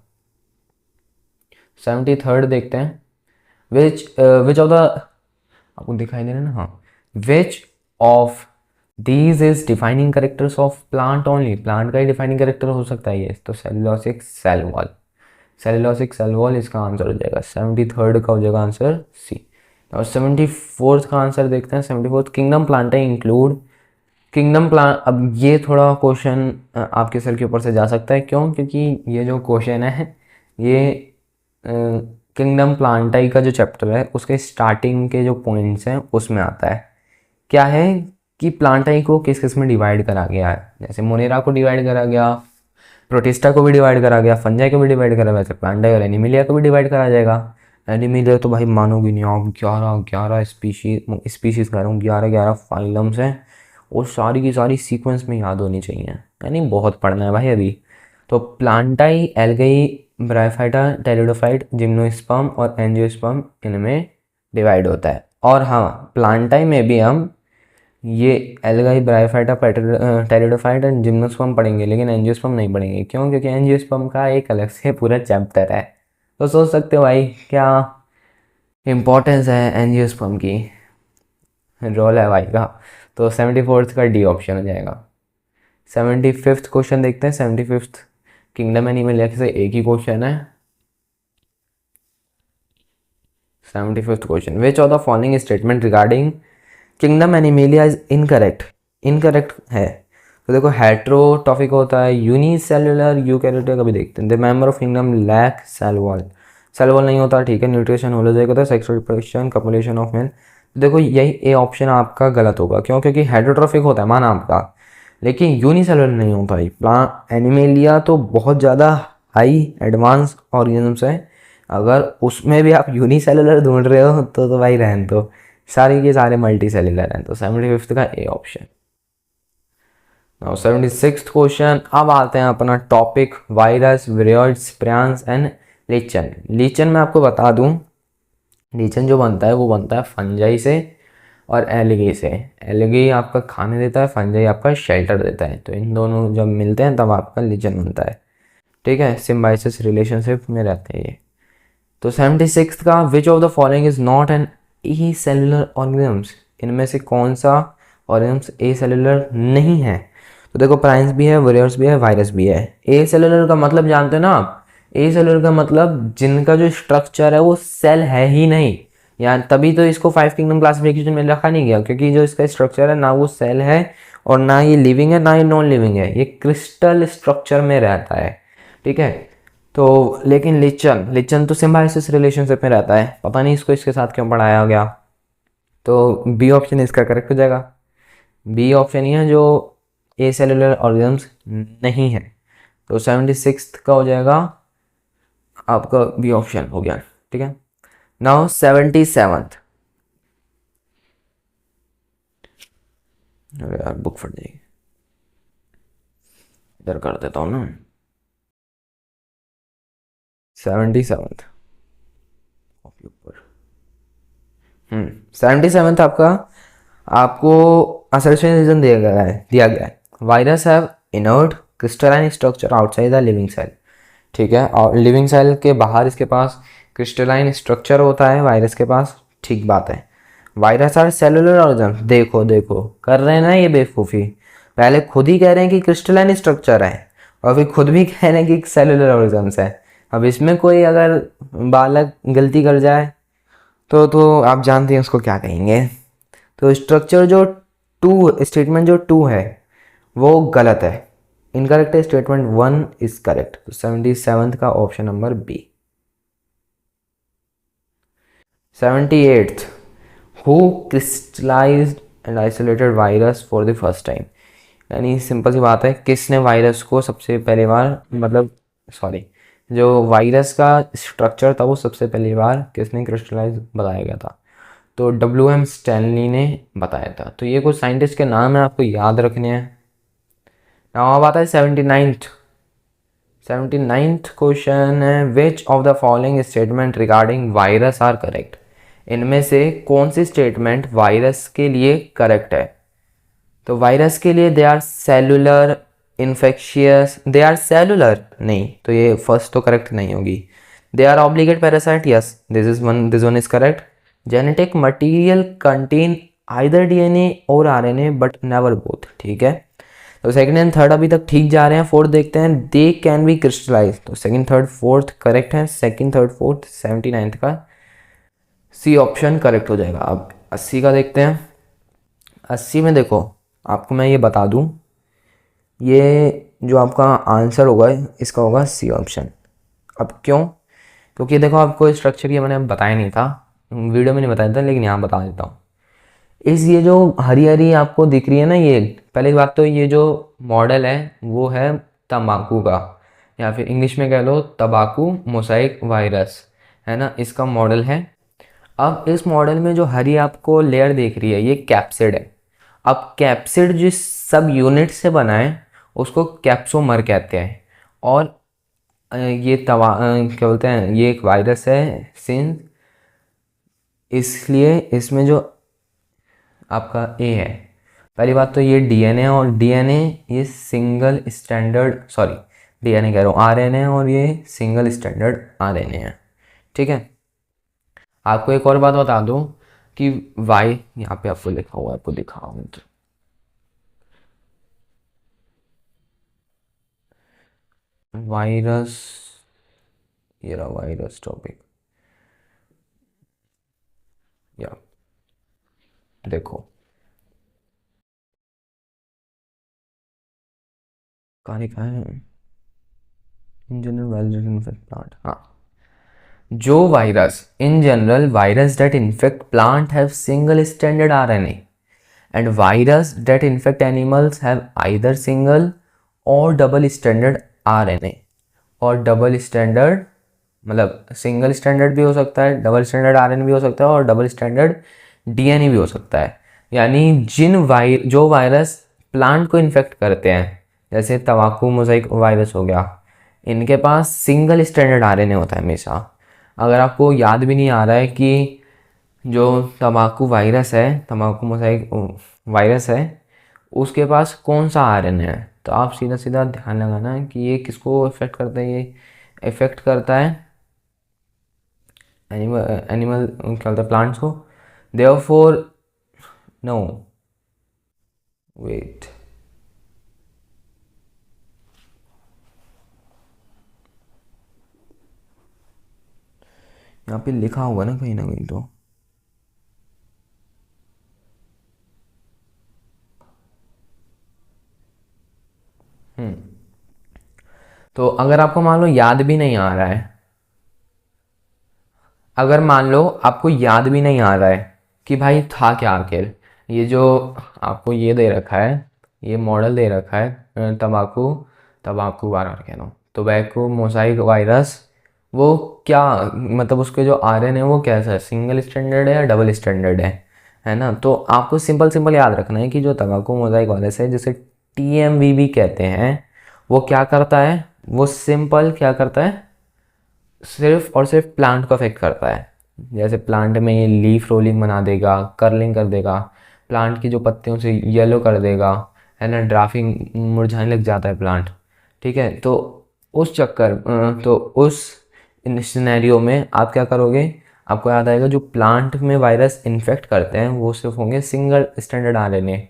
73rd देखते हैं। विच ऑफ द, आपको दिखाई दे रहा है ना, हाँ। Which of these is defining characters of plant only. Plant का ही डिफाइनिंग करेक्टर हो सकता है ये, तो cellulosic cell wall, cellulosic cell wall इसका आंसर हो जाएगा। 73rd का हो जाएगा आंसर सी। और 74th का आंसर देखते हैं। 74th, kingdom Plantae include kingdom plant. अब ये थोड़ा क्वेश्चन आपके सर के ऊपर से जा सकता है, क्यों? क्योंकि ये जो क्वेश्चन है ये किंगडम प्लांटाई का जो चैप्टर है उसके स्टार्टिंग के जो पॉइंट्स हैं उसमें आता है। क्या है कि प्लांटाई को किस किस में डिवाइड करा गया है। जैसे मोनेरा को डिवाइड करा गया, प्रोटिस्टा को भी डिवाइड करा गया, फंजाई को भी डिवाइड करा, वैसे प्लांटाई और एनिमिलिया को भी डिवाइड करा जाएगा। एनिमिलिया तो भाई मानोगी नहीं आप, 11 स्पीशीज कह रहा हूँ, 11 फाइलम्स हैं, और सारी की सारी सीक्वेंस में याद होनी चाहिए, यानी बहुत पढ़ना है भाई अभी। तो प्लांटाई, एल्गाई, ब्रायोफाइटा, टेरिडोफाइट, जिम्नोस्पर्म और एंजियोस्पर्म इनमें डिवाइड होता है। और हाँ, प्लांटाई में भी हम ये algae, bryophyta, pteridophyte and gymnosperm पढ़ेंगे, लेकिन एंजियोस्पर्म नहीं पढ़ेंगे। क्यों? क्योंकि एंजियोस्पर्म का एक अलग से पूरा चैप्टर है। तो सोच सकते हो भाई क्या इम्पोर्टेंस है एंजियोस्पर्म की, रोल है भाई का। तो 74th का डी ऑप्शन हो जाएगा। 75th क्वेश्चन देखते हैं। 75th, किंगडम एनिमलिया से एक ही क्वेश्चन है। 75th question, which of the following statement regarding kingdom Animalia is incorrect. Incorrect है, तो देखो हेट्रोट्रॉफिक होता है, यूनिसेलुलर यूकैरियोटिक अभी देखते हैं। The member of kingdom lack cell wall, cell wall नहीं होता, ठीक है। न्यूट्रिशन होलोजोइक होता है, sexual reproduction copulation of male. देखो यही ए ऑप्शन आपका गलत होगा, क्यों? क्योंकि हेट्रोट्रॉफिक होता है माना आपका, लेकिन यूनिसेलुलर नहीं होता है। प्लांट एनिमेलिया तो बहुत ज़्यादा हाई एडवांस ऑर्गेनिज्म्स है, अगर उसमें भी आप यूनिसेलुलर ढूंढ रहे हो तो भाई रहन दो, सारे के सारे मल्टी सेलुलर हैं। तो 75th का A option. Now 76th question. अब आते हैं अपना टॉपिक वायरस, विरोइड्स, प्रियंस एंड लीचन। लीचन मैं आपको बता दूं, लीचन जो बनता है वो बनता है फंजाई से और एलगी से। एलगी आपका खाने देता है, फंजाई आपका शेल्टर देता है, तो इन दोनों जब मिलते हैं तब आपका लीचन बनता है, ठीक है। सिम्बायोसिस रिलेशनशिप में रहते हैं ये। तो 76th का, which of the following is not an acellular organisms, इनमें से कौन सा ऑर्गेनिम्स ए सेलुलर नहीं है? तो देखो प्राइन्स भी है, वरियर्स भी है, वायरस भी है। ए सेलुलर का मतलब जानते हो ना आप? ए सेलुलर का मतलब जिनका जो स्ट्रक्चर है वो सेल है ही नहीं, यार तभी तो इसको 5 किंगडम क्लासिफिकेशन में रखा नहीं गया, क्योंकि जो इसका स्ट्रक्चर है ना वो सेल है और ना ये लिविंग है ना ये नॉन लिविंग है, ये क्रिस्टल स्ट्रक्चर में रहता है, ठीक है। तो लेकिन लिचन, लिचन तो सिम्बायोसिस रिलेशनशिप में रहता है, पता नहीं इसको इसके साथ क्यों पढ़ाया गया। तो बी ऑप्शन इसका करेक्ट हो जाएगा। बी ऑप्शन ही है जो ए सेलुलर ऑर्गेनिम्स नहीं है। तो 76th का हो जाएगा आपका बी ऑप्शन हो गया, ठीक है। Now 77th। अरे यार बुक फट जाएगी, इधर कर देता हूँ ना। 77th ऊपर, 77th आपका, आपको असर्शन रीजन दिया गया है virus have inert crystalline structure outside the living cell, ठीक है। और लिविंग सेल के बाहर इसके पास क्रिस्टलाइन स्ट्रक्चर होता है वायरस के पास, ठीक बात है। वायरस आर सेलुलर ऑर्गेनिज्म, देखो देखो कर रहे हैं ना ये बेवकूफ़ी, पहले खुद ही कह रहे हैं कि क्रिस्टलाइन स्ट्रक्चर है और फिर खुद भी कह रहे हैं कि सेलुलर ऑर्गेनिज्म है। अब इसमें कोई अगर बालक गलती कर जाए तो आप जानते हैं उसको क्या कहेंगे। तो स्ट्रक्चर जो टू, स्टेटमेंट जो टू है वो गलत है, इनकरेक्ट है, स्टेटमेंट वन इज करेक्ट। तो 77th का option number B. 78th, who crystallised and isolated virus for the first time, यानी सिंपल सी बात है, किसने वायरस को सबसे पहली बार, मतलब सॉरी, जो वायरस का स्ट्रक्चर था वो सबसे पहली बार किसने क्रिस्टलाइज बताया गया था? तो WM स्टैनली ने बताया था। तो ये कुछ साइंटिस्ट के नाम है, आपको याद रखने हैं। नाउ अब आता है 79th। 79th क्वेश्चन है, which of the following statement regarding virus are correct, इनमें से कौन सी स्टेटमेंट वायरस के लिए करेक्ट है? तो वायरस के लिए they are cellular infectious, they are cellular नहीं, तो ये फर्स्ट तो करेक्ट नहीं होगी। They are obligate parasite, yes this one is correct. Genetic material contain either DNA और RNA बट नेवर बोथ, ठीक है। तो सेकंड एंड थर्ड अभी तक ठीक जा रहे हैं, फोर्थ देखते हैं, दे कैन बी क्रिस्टलाइज। तो सेकंड थर्ड फोर्थ करेक्ट है, सेकंड थर्ड फोर्थ। 79th का सी ऑप्शन करेक्ट हो जाएगा। अब 80 का देखते हैं। 80 में देखो, आपको मैं ये बता दूं, ये जो आपका आंसर होगा इसका होगा सी ऑप्शन। अब क्यों? क्योंकि देखो आपको स्ट्रक्चर ये मैंने बताया नहीं था, वीडियो में नहीं बताया था, लेकिन यहाँ बता देता हूँ। इस ये जो हरी हरी आपको दिख रही है ना, ये पहली बात तो ये जो मॉडल है वो है तंबाकू का, या फिर इंग्लिश में कह लो तंबाकू मोसाइक वायरस, है ना, इसका मॉडल है। अब इस मॉडल में जो हरी आपको लेयर दिख रही है ये कैप्सिड है। अब कैप्सिड जिस सब यूनिट से बना है उसको कैप्सोमर कहते हैं। और ये क्या बोलते हैं, ये एक वायरस है सिंस, इसलिए इसमें जो आपका ए है, पहली बात तो ये DNA, और DNA ये सिंगल स्टैंडर्ड, सॉरी DNA कह रहा हूँ, RNA, और ये सिंगल स्टैंडर्ड RNA है, ठीक है। आपको एक और बात बता दूं कि वाई, यहाँ पे आपको लिखा हुआ है, आपको दिखाऊं तो वायरस, ये रहा वायरस टॉपिक, या देखो कहाँ लिखा है? In general virus infect plant, हाँ। जो virus in general virus that infect plant have single standard RNA and virus that infect animals have either single or double standard RNA। और डबल स्टैंडर्ड मतलब single standard भी हो सकता है, double standard RNA भी हो सकता है, और डबल स्टैंडर्ड डीएनए भी हो सकता है। यानी जो वायरस प्लांट को इन्फेक्ट करते हैं, जैसे तंबाकू मोज़ाइक वायरस हो गया, इनके पास सिंगल स्टैंडर्ड आरएनए होता है हमेशा। अगर आपको याद भी नहीं आ रहा है कि जो तंबाकू वायरस है, तंबाकू मोज़ाइक वायरस है, उसके पास कौन सा आरएनए है, तो आप सीधा सीधा ध्यान लगाना है कि ये किसको इफेक्ट करता है। ये इफेक्ट करता है एनिमल एनिमल क्या बोलते हैं, प्लांट्स को। देयरफॉर नो, वेट, यहाँ पे लिखा होगा ना कहीं तो। तो अगर आपको मान लो याद भी नहीं आ रहा है, अगर मान लो आपको याद भी नहीं आ रहा है कि भाई था क्या आखिर, ये जो आपको ये दे रखा है, ये मॉडल दे रखा है तंबाकू तंबाकू बार बार कह रहा हूँ, टोबैको मोज़ाइक वायरस, वो क्या मतलब उसके जो आरएनए है वो कैसा है, सिंगल स्टैंडर्ड है या डबल स्टैंडर्ड है ना। तो आपको सिंपल सिंपल याद रखना है कि जो तंबाकू मोज़ाइक वायरस है, जिसे टीएमवीबी कहते हैं, वो क्या करता है, वो सिंपल क्या करता है, सिर्फ और सिर्फ प्लांट को अफेक्ट करता है। जैसे प्लांट में ये लीफ रोलिंग बना देगा, कर्लिंग कर देगा, प्लांट की जो पत्तियों से येलो कर देगा, है ना, ड्राफिंग, मुरझाने लग जाता है प्लांट। ठीक है, तो उस सिनेरियो में आप क्या करोगे, आपको याद आएगा जो प्लांट में वायरस इन्फेक्ट करते हैं वो सिर्फ होंगे सिंगल स्टैंडर्ड आरएनए।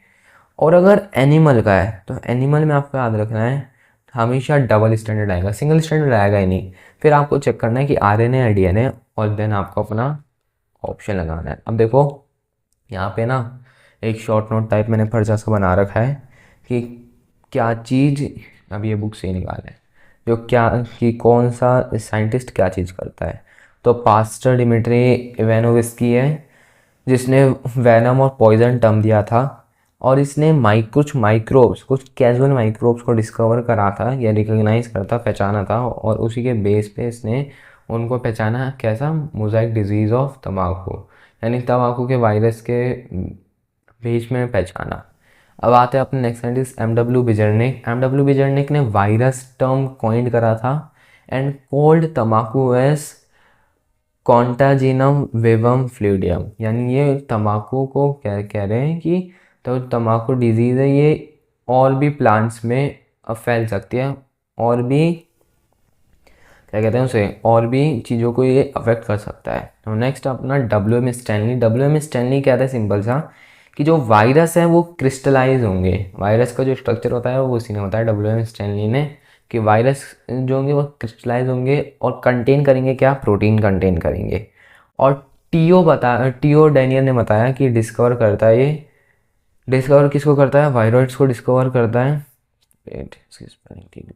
और अगर एनिमल का है तो एनिमल में आपको याद रखना है हमेशा डबल स्टैंडर्ड आएगा, सिंगल स्टैंडर्ड आएगा ही नहीं। फिर आपको चेक करना है कि आरएनए या डीएनए, और देन आपको अपना ऑप्शन लगाना है। अब देखो यहाँ पे ना एक शॉर्ट नोट टाइप मैंने पर्चा सा बना रखा है कि क्या चीज़, अब ये बुक से ही निकाला है, जो क्या कि कौन सा साइंटिस्ट क्या चीज़ करता है। तो पास्टर डिमिट्री इवानोविस्की है, जिसने वैनम और पॉइजन टर्म दिया था, और इसने कुछ माइक्रोब्स, कुछ कैजुअल माइक्रोब्स को डिस्कवर करा था या रिकॉग्नाइज करता, पहचाना था, और उसी के बेस पे इसने उनको पहचाना कैसा, मोज़ाइक डिजीज़ ऑफ तंबाकू, यानी तंबाकू के वायरस के बीच में पहचाना। अब आते हैं अपने नेक्स्ट साइंटिस्ट एम डब्ल्यू बिजर्निक ने वायरस टर्म कॉइंड करा था एंड कोल्ड तंबाकू एज कॉन्टाजिनम वेवम फ्लूइडियम, यानी ये तंबाकू को क्या कह रहे हैं कि तो तंबाकू डिजीज़ है ये, और भी प्लांट्स में फैल सकती है, और भी क्या कहते हैं उसे, और भी चीज़ों को ये अफेक्ट कर सकता है। तो नेक्स्ट अपना डब्ल्यू एम स्टैनली कहता है सिंपल सा कि जो वायरस है वो क्रिस्टलाइज होंगे, वायरस का जो स्ट्रक्चर होता है वो उसी ने बताया डब्ल्यू एम स्टैनली ने, कि वायरस जो होंगे वो क्रिस्टलाइज होंगे और कंटेन करेंगे क्या, प्रोटीन कंटेन करेंगे। और टीओ डैनियल ने बताया कि डिस्कवर करता है, ये डिस्कवर किसको करता है, वायरॉइड्स को डिस्कवर करता है, वेट इसकी स्पेलिंग ठीक है,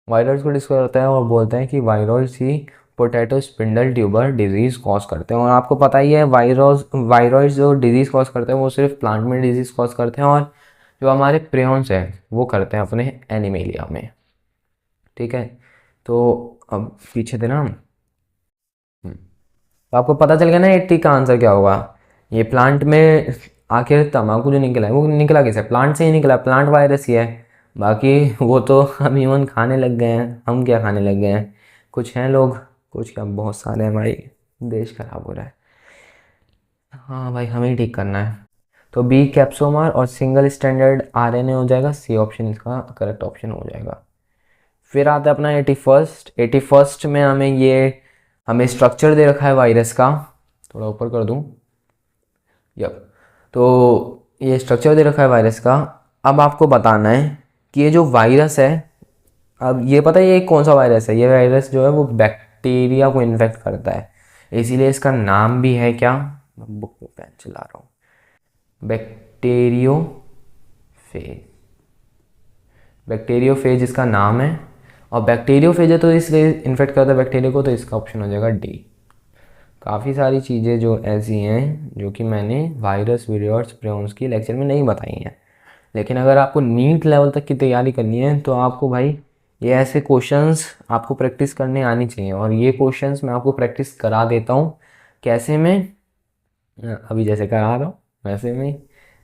वायरॉइड्स को डिस्कवर करता है, और बोलता है कि वायरॉइड्स ही potato spindle tuber disease cause करते हैं। और आपको पता ही है वायरॉइड्स जो डिजीज़ कॉज करते हैं वो सिर्फ प्लांट में डिजीज़ कॉज करते हैं, और जो हमारे प्रेons हैं वो करते हैं अपने एनिमेलिया में। ठीक है, तो अब पीछे थे ना हम। तो आपको पता चल गया ना 80 का आंसर क्या होगा। ये प्लांट में आखिर तंबाकू जो निकला है वो निकला कैसे, प्लांट से ही निकला, प्लांट वायरस ही है। बाकी वो तो हम ह्यूमन खाने लग गए हैं, हम क्या खाने लग गए हैं, कुछ हैं लोग, कुछ क्या बहुत सारे हैं भाई, देश खराब हो रहा है। हाँ भाई, हमें ही ठीक करना है। तो बी कैप्सोमर और सिंगल स्टैंडर्ड आरएनए हो जाएगा, सी ऑप्शन इसका करेक्ट ऑप्शन हो जाएगा। फिर आता है अपना 81st में हमें स्ट्रक्चर दे रखा है वायरस का, थोड़ा ऊपर कर दूं, यप। तो ये स्ट्रक्चर दे रखा है वायरस का। अब आपको बताना है कि ये जो वायरस है, अब ये पता है ये कौन सा वायरस है, ये वायरस जो है वो बैक्टीरिया को इन्फेक्ट करता है, इसीलिए इसका नाम भी है क्या, मैं बुक में पेन चला रहा हूँ, बैक्टीरियो फेज। बैक्टीरियोफेज इसका नाम है, और बैक्टीरियोफेज है तो इसलिए इन्फेक्ट करता है बैक्टीरिया को, तो इसका ऑप्शन हो जाएगा डी। काफ़ी सारी चीज़ें जो ऐसी हैं जो कि मैंने वायरस, विरियोट्स, प्रियॉन्स की लेक्चर में नहीं बताई हैं, लेकिन अगर आपको नीट लेवल तक की तैयारी करनी है तो आपको भाई ये ऐसे क्वेश्चंस आपको प्रैक्टिस करने आनी चाहिए, और ये क्वेश्चंस मैं आपको प्रैक्टिस करा देता हूँ। कैसे मैं अभी जैसे करा रहा हूँ वैसे में,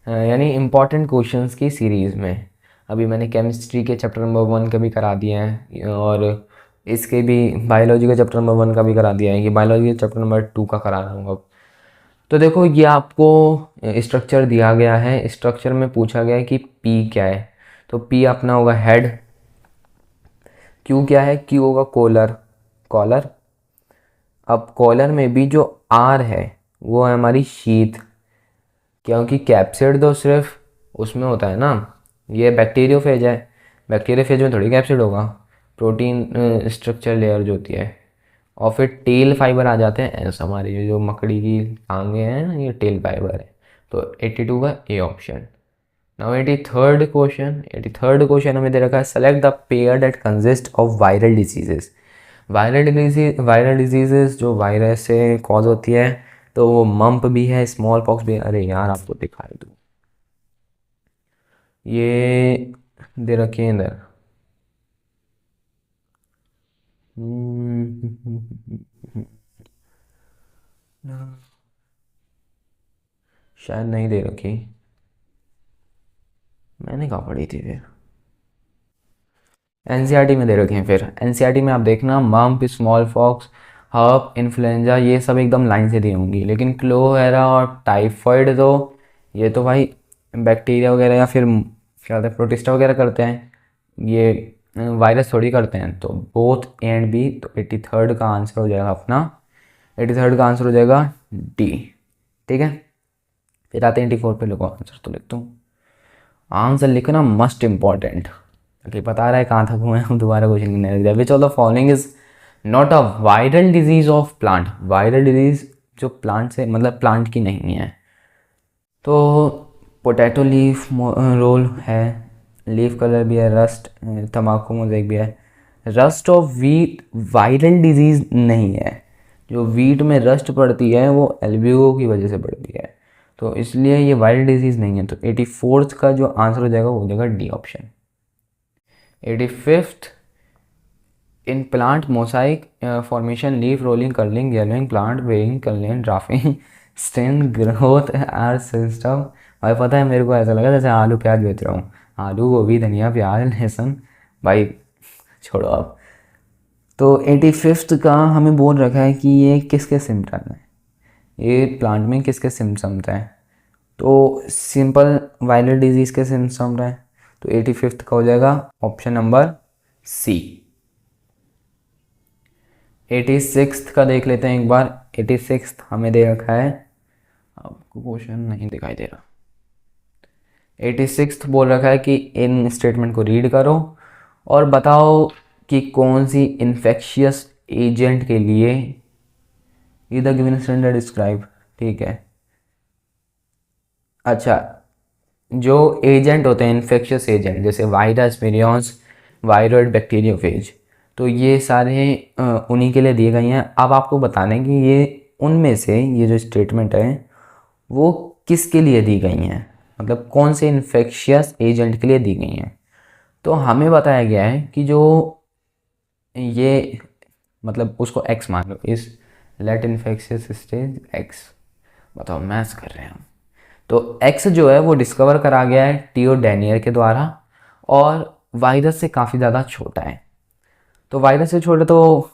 यानी इम्पॉर्टेंट क्वेश्चंस की सीरीज़ में। अभी मैंने केमिस्ट्री के चैप्टर नंबर 1 का भी करा दिया है, और इसके भी बायोलॉजी का चैप्टर नंबर 1 का भी करा दिया है, ये बायोलॉजी के चैप्टर नंबर 2 का करा रहा हूँ अब। तो देखो ये आपको स्ट्रक्चर दिया गया है, स्ट्रक्चर में पूछा गया है कि पी क्या है, तो पी अपना होगा हेड, क्यू क्या है, क्यू होगा कॉलर, कॉलर। अब कॉलर में भी जो आर है वो है हमारी शीथ, क्योंकि कैप्सिड तो सिर्फ उसमें होता है ना, ये बैक्टीरियोफेज है, बैक्टीरियोफेज में थोड़ी कैप्सिड होगा, प्रोटीन स्ट्रक्चर लेयर जो होती है। और फिर टेल फाइबर आ जाते हैं, ऐसा हमारी जो मकड़ी की टांगे हैं ना, ये टेल फाइबर है। तो 82 का A option. Now 83rd question हमें दे रखा है, select the pair that consist of viral diseases. Viral diseases जो वायरस से कॉज होती है, तो वो मम्प भी है, स्मॉल पॉक्स भी है। अरे यार आपको दिखाई दूँ, ये दे रखी है इधर। शायद नहीं दे रखी, मैंने कहाँ पढ़ी थी फिर। एनसीईआरटी में दे रखे हैं, फिर एनसीईआरटी में आप देखना, मम्प, स्मॉल फॉक्स, हर्प, इन्फ्लुएंजा, ये सब एकदम लाइन से दी होंगी। लेकिन क्लोहेरा और टाइफॉइड तो ये तो भाई बैक्टीरिया वगैरह या फिर क्या कहते हैं प्रोटिस्टा वगैरह करते हैं, ये वायरस थोड़ी करते हैं। तो बोथ ए एंड बी, तो 83rd का आंसर हो जाएगा अपना, 83rd का आंसर हो जाएगा डी। ठीक है, फिर आते हैं 84 पे, लिखो आंसर तो लिखता हूँ। आंसर लिखना मस्ट इम्पॉर्टेंट, ओके बता रहा है कहाँ तक हुए हम, दोबारा क्वेश्चन नहीं लिख दिया। विच of the following is not a viral disease of plant. Viral disease जो प्लांट से मतलब प्लांट की नहीं है, तो पोटैटो लीफ रोल है, लीफ कलर भी है, रस्ट तम्बाकू मोज़ेक भी है। Rust of wheat viral disease नहीं है, जो वीट में रस्ट पड़ती है वो एल्ब्यूगो की वजह से पड़ती है, तो इसलिए ये वायरल डिजीज़ नहीं है। तो 84th का जो आंसर हो जाएगा वो हो जाएगा D option. 85th, in plant mosaic formation, leaf rolling, curling, yellowing, plant veining, curling, dwarfing, stunted, growth are symptom. भाई पता है मेरे को ऐसा लगा जैसे आलू प्याज बेच रहा हूँ, आलू गोभी धनिया प्याज लहसुन, भाई छोड़ो अब। तो 85th का हमें बोल रखा है कि ये किसके सिम्टम है, ये प्लांट में किसके सिम्टम्स हैं। तो सिंपल वायरल डिजीज़ के सिम्टम्स हैं, तो 85th का हो जाएगा ऑप्शन नंबर सी। 86th का देख लेते हैं एक बार। 86th हमें दे रखा है, आपको क्वेश्चन नहीं दिखाई दे रहा। 86th बोल रखा है कि इन स्टेटमेंट को रीड करो और बताओ कि कौन सी इन्फेक्शियस एजेंट के लिए ये द गिवन स्टैंडर्ड डिस्क्राइब। ठीक है, अच्छा जो एजेंट होते हैं इन्फेक्शियस एजेंट, जैसे वायरस, विरियॉन्स, वायरॉइड, बैक्टीरियोफेज, तो ये सारे उन्हीं के लिए दिए गए हैं। अब आपको बताने कि ये उनमें से ये जो स्टेटमेंट है वो किसके लिए दी गई हैं, मतलब कौन से इन्फेक्शियस एजेंट के लिए दी गई हैं। तो हमें बताया गया है कि जो ये मतलब उसको एक्स मान लो, इस लेट इन्फेक्शियस स्टेज एक्स, बताओ मैथ्स कर रहे हैं हम। तो एक्स जो है वो डिस्कवर करा गया है टीओ डैनियर के द्वारा, और वायरस से काफ़ी ज़्यादा छोटा है। तो वायरस से छोटा तो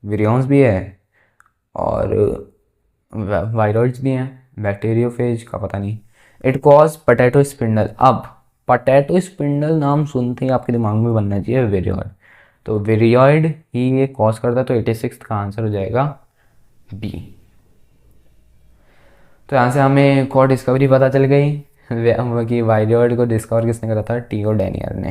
विरियॉन्स भी है और वायरॉइड्स भी हैं, बैक्टीरियोफेज का पता नहीं। It cause potato spindle. अब पोटैटो स्पिंडल नाम सुनते ही आपके दिमाग में बनना चाहिए विरियॉइड, तो विरियॉइड ही ये कॉज करता है। तो 86th का आंसर हो जाएगा बी। तो यहाँ से हमें एक और डिस्कवरी पता चल गई कि वायरॉइड को डिस्कवर किसने करा था, टीओ डैनियल ने।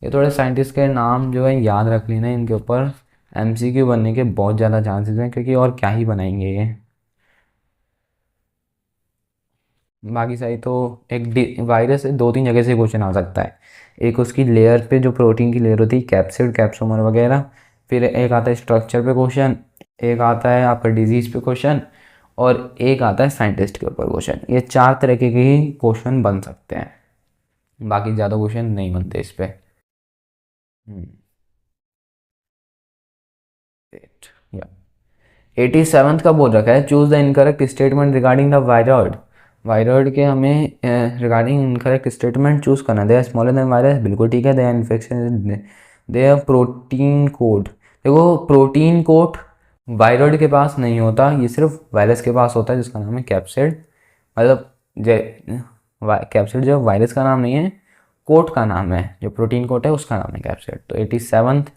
ये थोड़े साइंटिस्ट के नाम जो है याद रख लेना, इनके ऊपर एमसीक्यू बनने के बहुत ज़्यादा चांसेस हैं, क्योंकि और क्या ही बनाएंगे ये। बाकी सारी तो एक वायरस से दो तीन जगह से क्वेश्चन आ सकता है। एक उसकी लेयर पे जो प्रोटीन की लेयर होती है, कैप्सिड कैप्सोमर वगैरह। फिर एक आता है स्ट्रक्चर पे क्वेश्चन, एक आता है आपका डिजीज़ पे क्वेश्चन, और एक आता है साइंटिस्ट के ऊपर क्वेश्चन। ये चार तरीके के ही क्वेश्चन बन सकते हैं, बाकी ज़्यादा क्वेश्चन नहीं बनते इस पे। हम्म, या 87th का बोल रखा है, choose the incorrect statement regarding the viroid. Viroid के हमें रिगार्डिंग इनकरेक्ट स्टेटमेंट चूज करना। They are smaller than virus, बिल्कुल ठीक है। They are infection, they are protein code. देखो प्रोटीन कोड वायरॉइड के पास नहीं होता, ये सिर्फ वायरस के पास होता है, जिसका नाम है कैप्सिड। मतलब कैप्सिड जो वायरस का नाम नहीं है, कोट का नाम है, जो प्रोटीन कोट है उसका नाम है कैप्सिड। तो 87th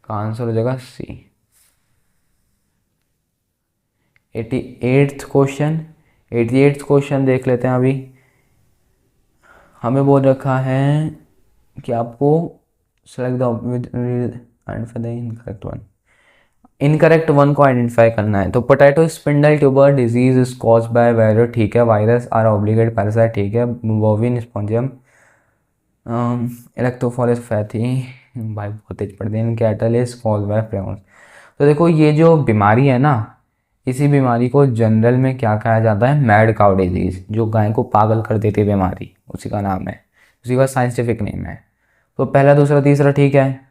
का आंसर हो जाएगा सी। 88th क्वेश्चन देख लेते हैं अभी। हमें बोल रखा है कि आपको select the incorrect one, incorrect one को आइडेंटिफाई करना है। तो potato spindle tuber disease is cause by virus, ठीक है। वायरस आर ऑब्लिगेट पैरासाइट, ठीक है। बोविन स्पॉन्जियम इलेक्ट्रोफोरेसपैथी, भाई बहुत तेज पढ़ते हैं। Cattle is cause by prions. तो देखो ये जो बीमारी है ना, इसी बीमारी को जनरल में क्या कहा जाता है, मैड काउ डिजीज, जो गाय को पागल कर देती है बीमारी, उसी का नाम है, उसी का साइंटिफिक नेम है। तो पहला दूसरा तीसरा ठीक है।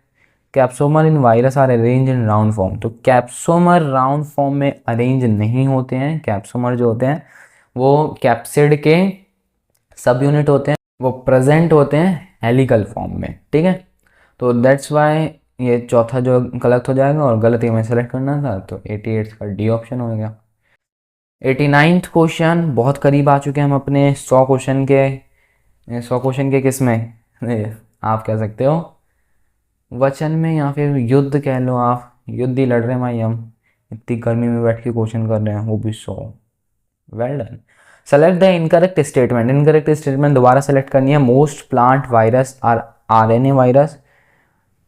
Capsomer in virus are arrange in round form, तो कैप्सोमर राउंड फॉर्म में अरेंज नहीं होते हैं। कैप्सोमर जो होते हैं वो कैप्सिड के सब यूनिट होते हैं, वो प्रेजेंट होते हैं हेलिकल फॉर्म में, ठीक है। तो दैट्स वाई ये चौथा जो गलत हो जाएगा, और गलत ही हमें सेलेक्ट करना था, तो 88 का डी ऑप्शन हो गया। 89th क्वेश्चन, बहुत करीब आ चुके हैं हम अपने 100 क्वेश्चन के। 100 क्वेश्चन के किस में आप कह सकते हो वचन में, या फिर युद्ध कह लो आप, युद्ध ही लड़ रहे हैं भाई हम, इतनी गर्मी में बैठ के क्वेश्चन कर रहे हैं, वो भी 100। Well done. Select the incorrect statement, incorrect statement दोबारा सेलेक्ट करनी है। Most plant virus are RNA virus,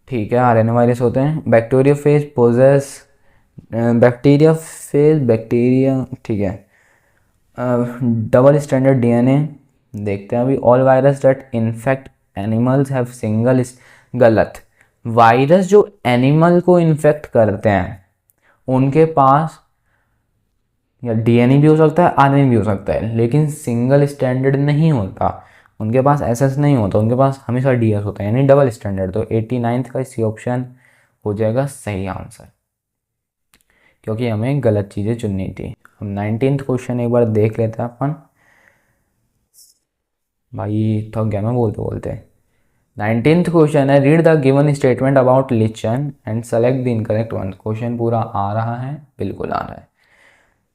ठीक है, आरएनए वायरस होते हैं। Bacteria phage phages, bacteria phage bacteria, ठीक है। डबल स्टैंडर्ड डीएनए देखते हैं अभी। All virus that infect animals have single, गलत। वायरस जो एनिमल को इन्फेक्ट करते हैं उनके पास या डीएनए भी हो सकता है, आरएनए भी हो सकता है, लेकिन सिंगल स्टैंडर्ड नहीं होता उनके पास, एसएस नहीं होता उनके पास, हमेशा डीएस होता है, यानी डबल स्टैंडर्ड। तो 89th का सी ऑप्शन हो जाएगा सही आंसर, क्योंकि हमें गलत चीज़ें चुननी थी। हम 19th क्वेश्चन एक बार देख लेते हैं अपन। भाई थक गया मैं बोलते बोलते। 19th क्वेश्चन है, read the given statement about lichen and select the incorrect one. Question पूरा आ रहा है, बिल्कुल आ रहा है।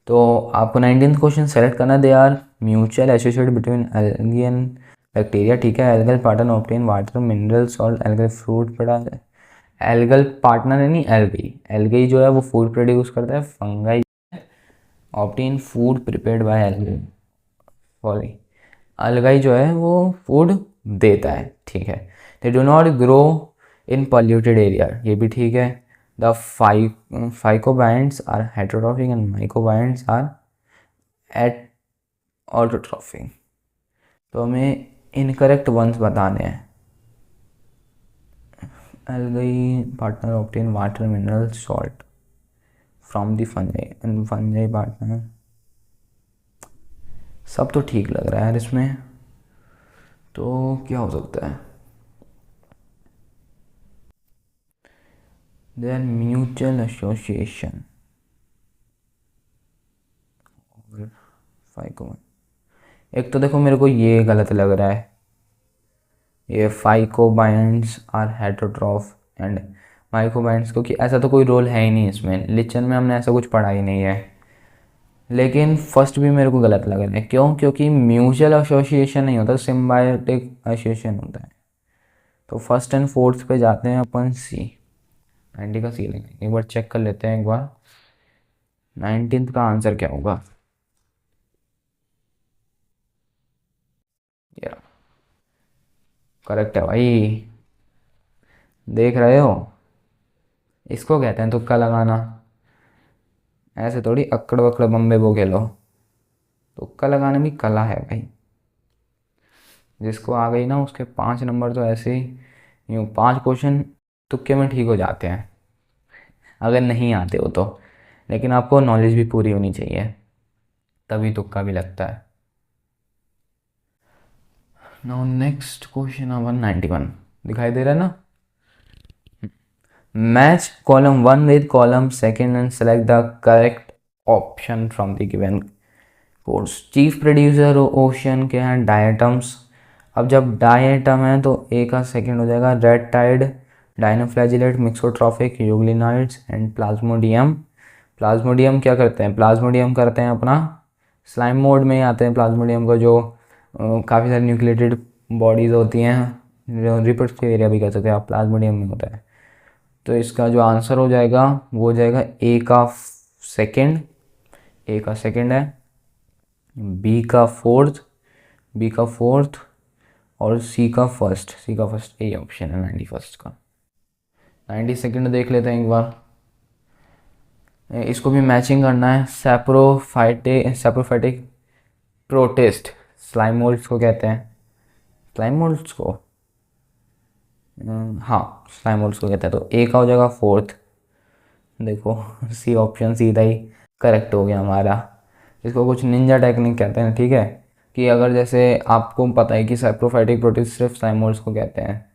तो आपको 19th क्वेश्चन सेलेक्ट करना। They are mutual associated between algae and bacteria, ठीक है। Algal partner obtain water mineral salt algal fruit product. Algal partner यानी एल्गी, एल्गी जो है वो फूड प्रोड्यूस करता है। Fungi obtain food prepared by algae, sorry, algae जो है वो फूड देता है, ठीक है। They do not grow in polluted area, ये भी ठीक है। The phycobionts are heterotrophic and mycobionts are eight autotrophic. तो हमें इनकरेक्ट वंस बताने हैं। algae partner obtain water mineral salt from the fungi and fungi partner, सब तो ठीक लग रहा है यार इसमें, तो क्या हो सकता है। देयर म्यूचुअल एसोसिएशन, फाइको, एक तो देखो मेरे को ये गलत लग रहा है, ये फाइकोबाइंड्स आर हेटरोट्रॉफ एंड माइकोबाइंड्स, क्योंकि ऐसा तो कोई रोल है ही नहीं इसमें, लिचन में हमने ऐसा कुछ पढ़ा ही नहीं है। लेकिन फर्स्ट भी मेरे को गलत लग रहा है, क्यों, क्योंकि म्यूचुअल एसोसिएशन नहीं होता, सिम्बायोटिक एसोसिएशन होता है। तो फर्स्ट एंड फोर्थ पे जाते हैं अपन सी, 90 का सी लेंगे। एक बार चेक कर लेते हैं एक बार 19th का आंसर क्या होगा। यार करेक्ट है भाई, देख रहे हो, इसको कहते हैं तुक्का लगाना, ऐसे थोड़ी अक्कड़ वक्कड़ बम्बे वो खेलो। तुक्का लगाने में कला है भाई, जिसको आ गई ना उसके 5 नंबर तो ऐसे ही यूँ 5 क्वेश्चन तुक्के में ठीक हो जाते हैं, अगर नहीं आते हो तो। लेकिन आपको नॉलेज भी पूरी होनी चाहिए, तभी तुक्का भी लगता है। नाउ नेक्स्ट क्वेश्चन नंबर 91, दिखाई दे रहा है ना। Match column 1 with column second and select the correct option from the given course. Chief producer ocean के हैं डायटम्स। अब जब डायटम है तो ए का सेकंड हो जाएगा red tide, dinoflagellate, mixotrophic, euglenoids and Plasmodium. Plasmodium क्या करते हैं, प्लाज्मोडियम करते हैं अपना स्लाइम मोड में ही आते हैं। प्लाज्मोडियम को जो काफ़ी सारी न्यूक्लिएटेड बॉडीज़ होती हैं, रिप्रोडक्टिव एरिया भी कह सकते हैं आप, प्लाज्मोडियम में होता है। तो इसका जो आंसर हो जाएगा वो हो जाएगा ए का सेकंड, ए का सेकंड है, बी का फोर्थ, बी का फोर्थ और सी का फर्स्ट, सी का फर्स्ट, ए ऑप्शन है 91 का। 92 देख लेते हैं एक बार, इसको भी मैचिंग करना है। सैप्रोफाइटिक प्रोटिस्ट, स्लाइम मोल्ड्स को कहते हैं, स्लाइम मोल्ड्स को, हाँ स्लाइम मोल्ड्स को कहते हैं। तो ए का हो जाएगा फोर्थ, देखो सी ऑप्शन सीधा ही करेक्ट हो गया हमारा। इसको कुछ निंजा टेक्निक कहते हैं, ठीक है, कि अगर जैसे आपको पता है कि सैप्रोफाइटिक प्रोटिस्ट सिर्फ स्लाइम मोल्ड्स को कहते हैं,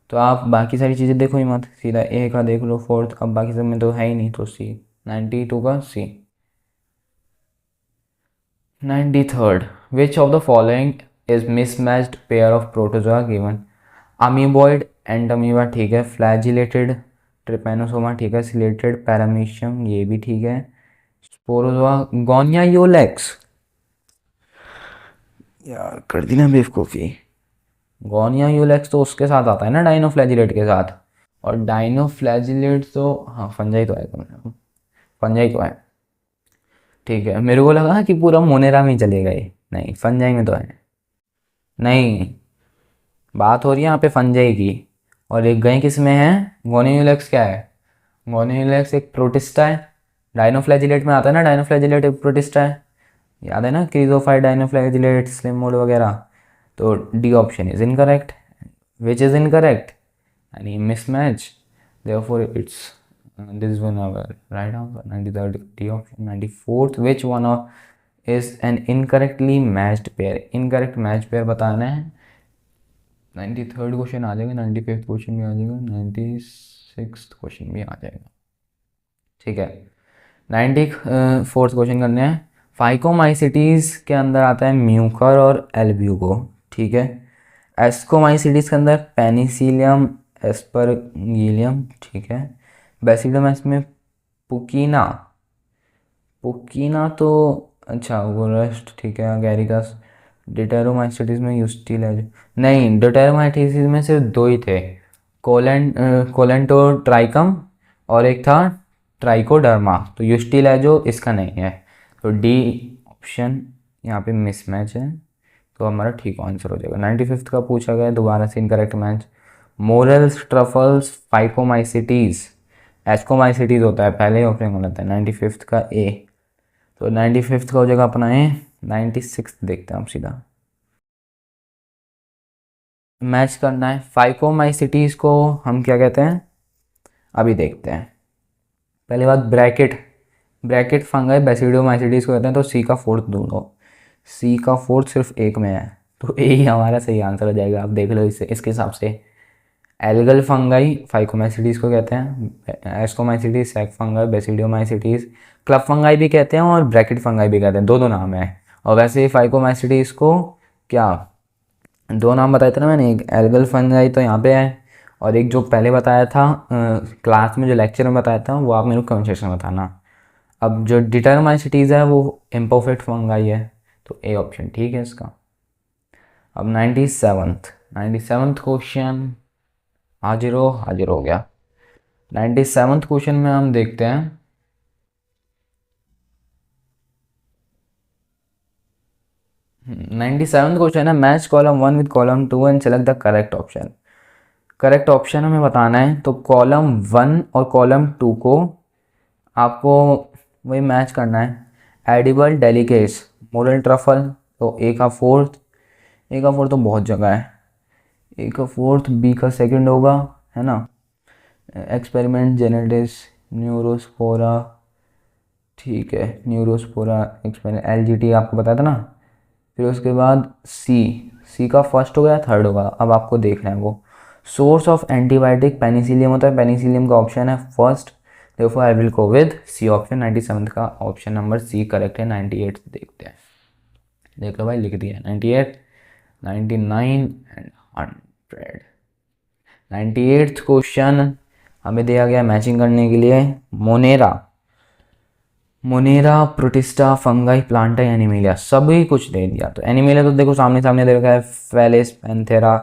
तो आप बाकी सारी चीज़ें देखो ही मत, सीधा ए का देख लो फोर्थ, अब बाकी सब में तो है ही नहीं, तो सी 92 का सी। 93rd, which of the following is mismatched pair of protozoa given. Amoeboid and amoeba ठीक है, फ्लैजिलेटेड ट्रिपेनोसोमा ठीक है, सिलेटेड पैरामीशियम ये भी ठीक है, स्पोरोजोआ गोनिया योलेक्स, यार कर दी ना बेवकूफ़ी। गोनिया यूलेक्स तो उसके साथ आता है ना डाइनोफ्लैजिलेट के साथ, और डाइनोफ्लैजिलेट तो हाँ फंजाई तो है, फंजाई तो है, ठीक है। मेरे को लगा कि पूरा मोनेरा में ही चले गए, नहीं फंजाई में तो है। नहीं, बात हो रही है यहाँ पे फंजाई की, और एक गए किस में है, गोनिया यूलेक्स क्या है, गोनिया यूलेक्स एक प्रोटिस्टा है, डाइनोफ्लैजिलेट में आता है ना, डाइनोफ्लैजिलेट एक प्रोटिस्टा है, याद है ना, क्रीजोफाइट, डाइनोफ्लैजिलेट, स्लिम मोड वगैरह। तो D option is incorrect, which is incorrect यानी mismatch, therefore it's this is one our right answer 93rd D option। 94th, which one of is an incorrectly matched pair, incorrect match pair बताना है। 93rd question आ जाएगा, 95th question भी आ जाएगा, 96th question भी आ जाएगा, ठीक है। 94th क्वेश्चन करने हैं। फाइकोमाइसिटीज़ के अंदर आता है म्यूकर और एल्ब्यूको, ठीक है। एस्कोमाइसिटीज़ के अंदर पेनिसिलियम, एस्परगिलियम, ठीक है। बेसिडोमस में पुकीना, पुकीना तो अच्छा वो रेस्ट, ठीक है। गैरिकस, डिटेरोमाइसिटीज़ में यूस्टिलेज, नहीं डिटेरोमाइसिटीज़ में सिर्फ दो ही थे, कोलेंटोट्राइकम और एक था ट्राइकोडर्मा, तो यूस्टिलेजो इसका नहीं है, तो डी ऑप्शन यहाँ पे मिसमैच है, तो हमारा ठीक आंसर हो जाएगा। 95th का पूछा गया दोबारा से incorrect match. Morels, truffles, phycomycetes, ascomycetes होता है पहले ही ऑप्शन होता है। 95th का ए, तो 95th का हो जाएगा अपना ए। 96th देखते हैं आप सीधा, मैच करना है। फाइकोमाइसिटीज़ को हम क्या कहते हैं अभी देखते हैं। पहली बात ब्रैकेट, ब्रैकेट फंगाई बेसिडोमाइसिटीज़ को कहते हैं, तो सी का फोर्थ दूंगा, सी का फोर्थ सिर्फ एक में है, तो ए ही हमारा सही आंसर हो जाएगा। आप देख लो इससे, इसके हिसाब से एल्गल फंगाई फाइकोमाइसिटीज़ को कहते हैं, ascomycetes sac fungi, basidiomycetes club fungi भी कहते हैं और ब्रैकेट फंगाई भी कहते हैं, दो दो नाम है। और वैसे ही फाइकोमाइसिटीज़ को क्या दो नाम बताए थे ना मैंने, एक एल्गल फंगाई तो यहाँ पे है, और एक जो पहले बताया था क्लास में, जो लेक्चर में बताया था, वो आप मेरे को कमेंट सेक्शन में बताना। अब जो डिटरमाइसिटीज़ है वो इम्परफेक्ट फंगाई है, तो ए ऑप्शन ठीक है इसका। अब 97th क्वेश्चन हाजिर हो गया। 97th क्वेश्चन में हम देखते हैं, नाइन्टी सेवन्थ क्वेश्चन है, match column 1 with column 2 and select the correct option. Correct option हमें बताना है, तो कॉलम 1 और कॉलम 2 को आपको वही मैच करना है। एडिबल डेलिकेट्स, मोरल ट्रफल, तो ए का फोर्थ, ए का फोर्थ तो बहुत जगह है, ए का फोर्थ, बी का सेकंड होगा, है ना। एक्सपेरिमेंट जेनेटिक्स, न्यूरोस्पोरा, ठीक है, न्यूरोस्पोरा एक्सपेरिमेंट, एलजीटी आपको बताया था ना। फिर उसके बाद सी, सी का फर्स्ट हो गया, थर्ड होगा, अब आपको देखना है वो। सोर्स ऑफ एंटीबायोटिक पेनिसिलियम होता है, पेनिसिलियम का ऑप्शन है फर्स्ट, देखो I will go with C option. 97 का ऑप्शन नंबर सी करेक्ट है। 98 देखते हैं, देख लो भाई, लिख दिया 98, 99 एंड 100। 98th क्वेश्चन हमें दिया गया मैचिंग करने के लिए, Monera, Monera, protista, fungi, Plantae, Animalia, सभी कुछ दे दिया। तो एनिमिलिया तो देखो सामने सामने दे रखा है, फेलिस पैंथेरा,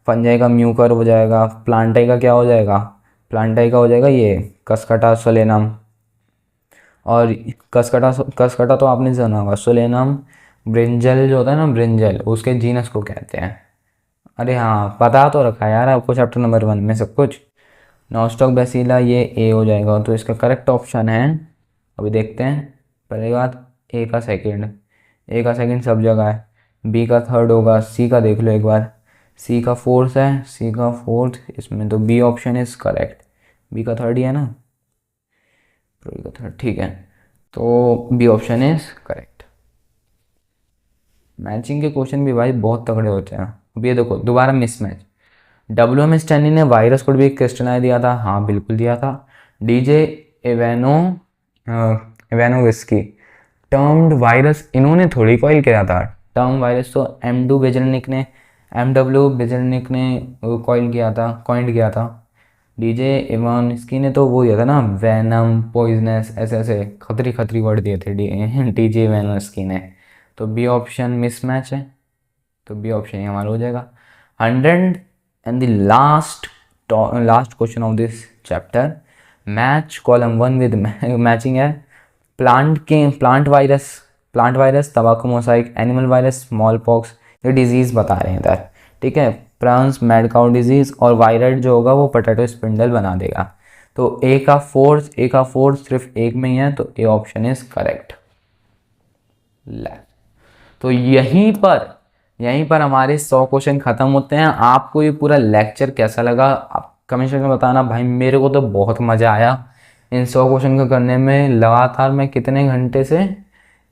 फंजाई का म्यूकर हो जाएगा, प्लांटाई का क्या हो जाएगा, प्लांटाई का हो जाएगा ये कसकटा सोलेनम, और कसकटा तो आपने सुना होगा, सोलेनम, ब्रिंजल जो होता है ना, ब्रिंजल, उसके जीनस को कहते हैं। अरे हाँ, बता तो रखा है यार आपको चैप्टर नंबर 1 में सब कुछ। नॉस्टॉक बेसिला, ये ए हो जाएगा, तो इसका करेक्ट ऑप्शन है, अभी देखते हैं। पहली बात, ए का सेकंड, ए का सेकंड सब जगह है, बी का थर्ड होगा, सी का देख लो एक बार, सी का फोर्थ है, सी का फोर्थ इसमें, तो B option is correct, B का थर्ड ही है ना, बी का थर्ड, ठीक है, तो B option is correct. Matching के क्वेश्चन भी भाई बहुत तगड़े होते हैं। अब ये देखो दोबारा मिसमैच, WM स्टैनी ने वायरस कोड भी क्रिस्टनाई दिया था, हाँ बिल्कुल दिया था। DJ एवेनो एवेनोविस्की, टर्म्ड वायरस इन्होंने थोड़ी कॉइल किया था, टर्म वायरस तो M2 बेजलनिक ने, MW बेजलनिक ने कॉइल किया था, कॉइंड किया था। DJ एवानस्की ने तो वो दिया था ना, वैनम, पॉइजनस, ऐसे ऐसे खतरी खतरी वर्ड दिए थे DJ एवानस्की ने। तो बी ऑप्शन मिसमैच है, तो बी ऑप्शन ही हमारा हो जाएगा। 100 and the last question of this chapter, match column 1 with matching है, प्लांट वायरस, तंबाकू mosaic, animal virus, small pox, ये डिजीज़ बता रहे हैं इधर, ठीक है, प्रॉन्स मैड काउ डिजीज़, और वायरल जो होगा वो पोटैटो स्पिंडल बना देगा। तो ए का फोर्थ सिर्फ एक में ही है, तो ए ऑप्शन इज करेक्ट। तो यहीं पर हमारे 100 क्वेश्चन खत्म होते हैं। आपको ये पूरा लेक्चर कैसा लगा आप कमेंट सेक्शन में बताना। भाई मेरे को तो बहुत मज़ा आया इन 100 क्वेश्चन को करने में। लगातार मैं कितने घंटे से,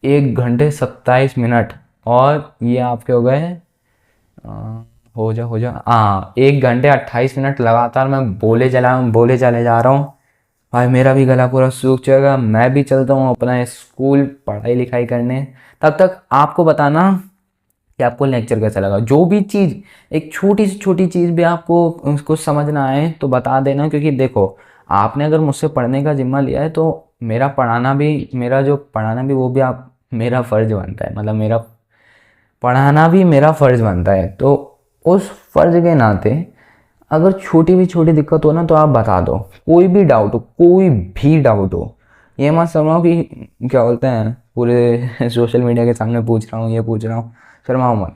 1 घंटे 27 मिनट, और ये आपके हो गए हो जा हाँ, 1 घंटे 28 मिनट लगातार मैं बोले चले जा रहा हूँ। भाई मेरा भी गला पूरा सूख जाएगा, मैं भी चलता हूँ अपना स्कूल पढ़ाई लिखाई करने। तब तक आपको बताना कि आपको लेक्चर कैसा लगा। जो भी चीज़, एक छोटी से छोटी चीज़ भी आपको उसको समझ ना आए तो बता देना, क्योंकि देखो आपने अगर मुझसे पढ़ने का जिम्मा लिया है तो मेरा पढ़ाना भी वो भी आप मेरा फ़र्ज़ बनता है, मतलब मेरा पढ़ाना भी मेरा फ़र्ज़ बनता है। तो उस फ़र्ज़ के नाते अगर छोटी दिक्कत हो ना तो आप बता दो, कोई भी डाउट हो, ये मत समझो कि क्या बोलते हैं पूरे सोशल मीडिया के सामने पूछ रहा हूँ, ये पूछ रहा हूँ, शर्माओ मत,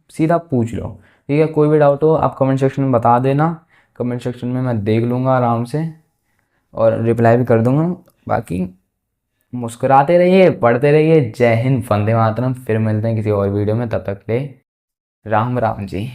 सीधा पूछ लो, ठीक है। कोई भी डाउट हो आप कमेंट सेक्शन में बता देना, कमेंट सेक्शन में मैं देख लूँगा आराम से और रिप्लाई भी कर दूँगा। बाकी मुस्कुराते रहिए, पढ़ते रहिए। जय हिंद, वंदे मातरम। फिर मिलते हैं किसी और वीडियो में, तब तक ले राम राम जी।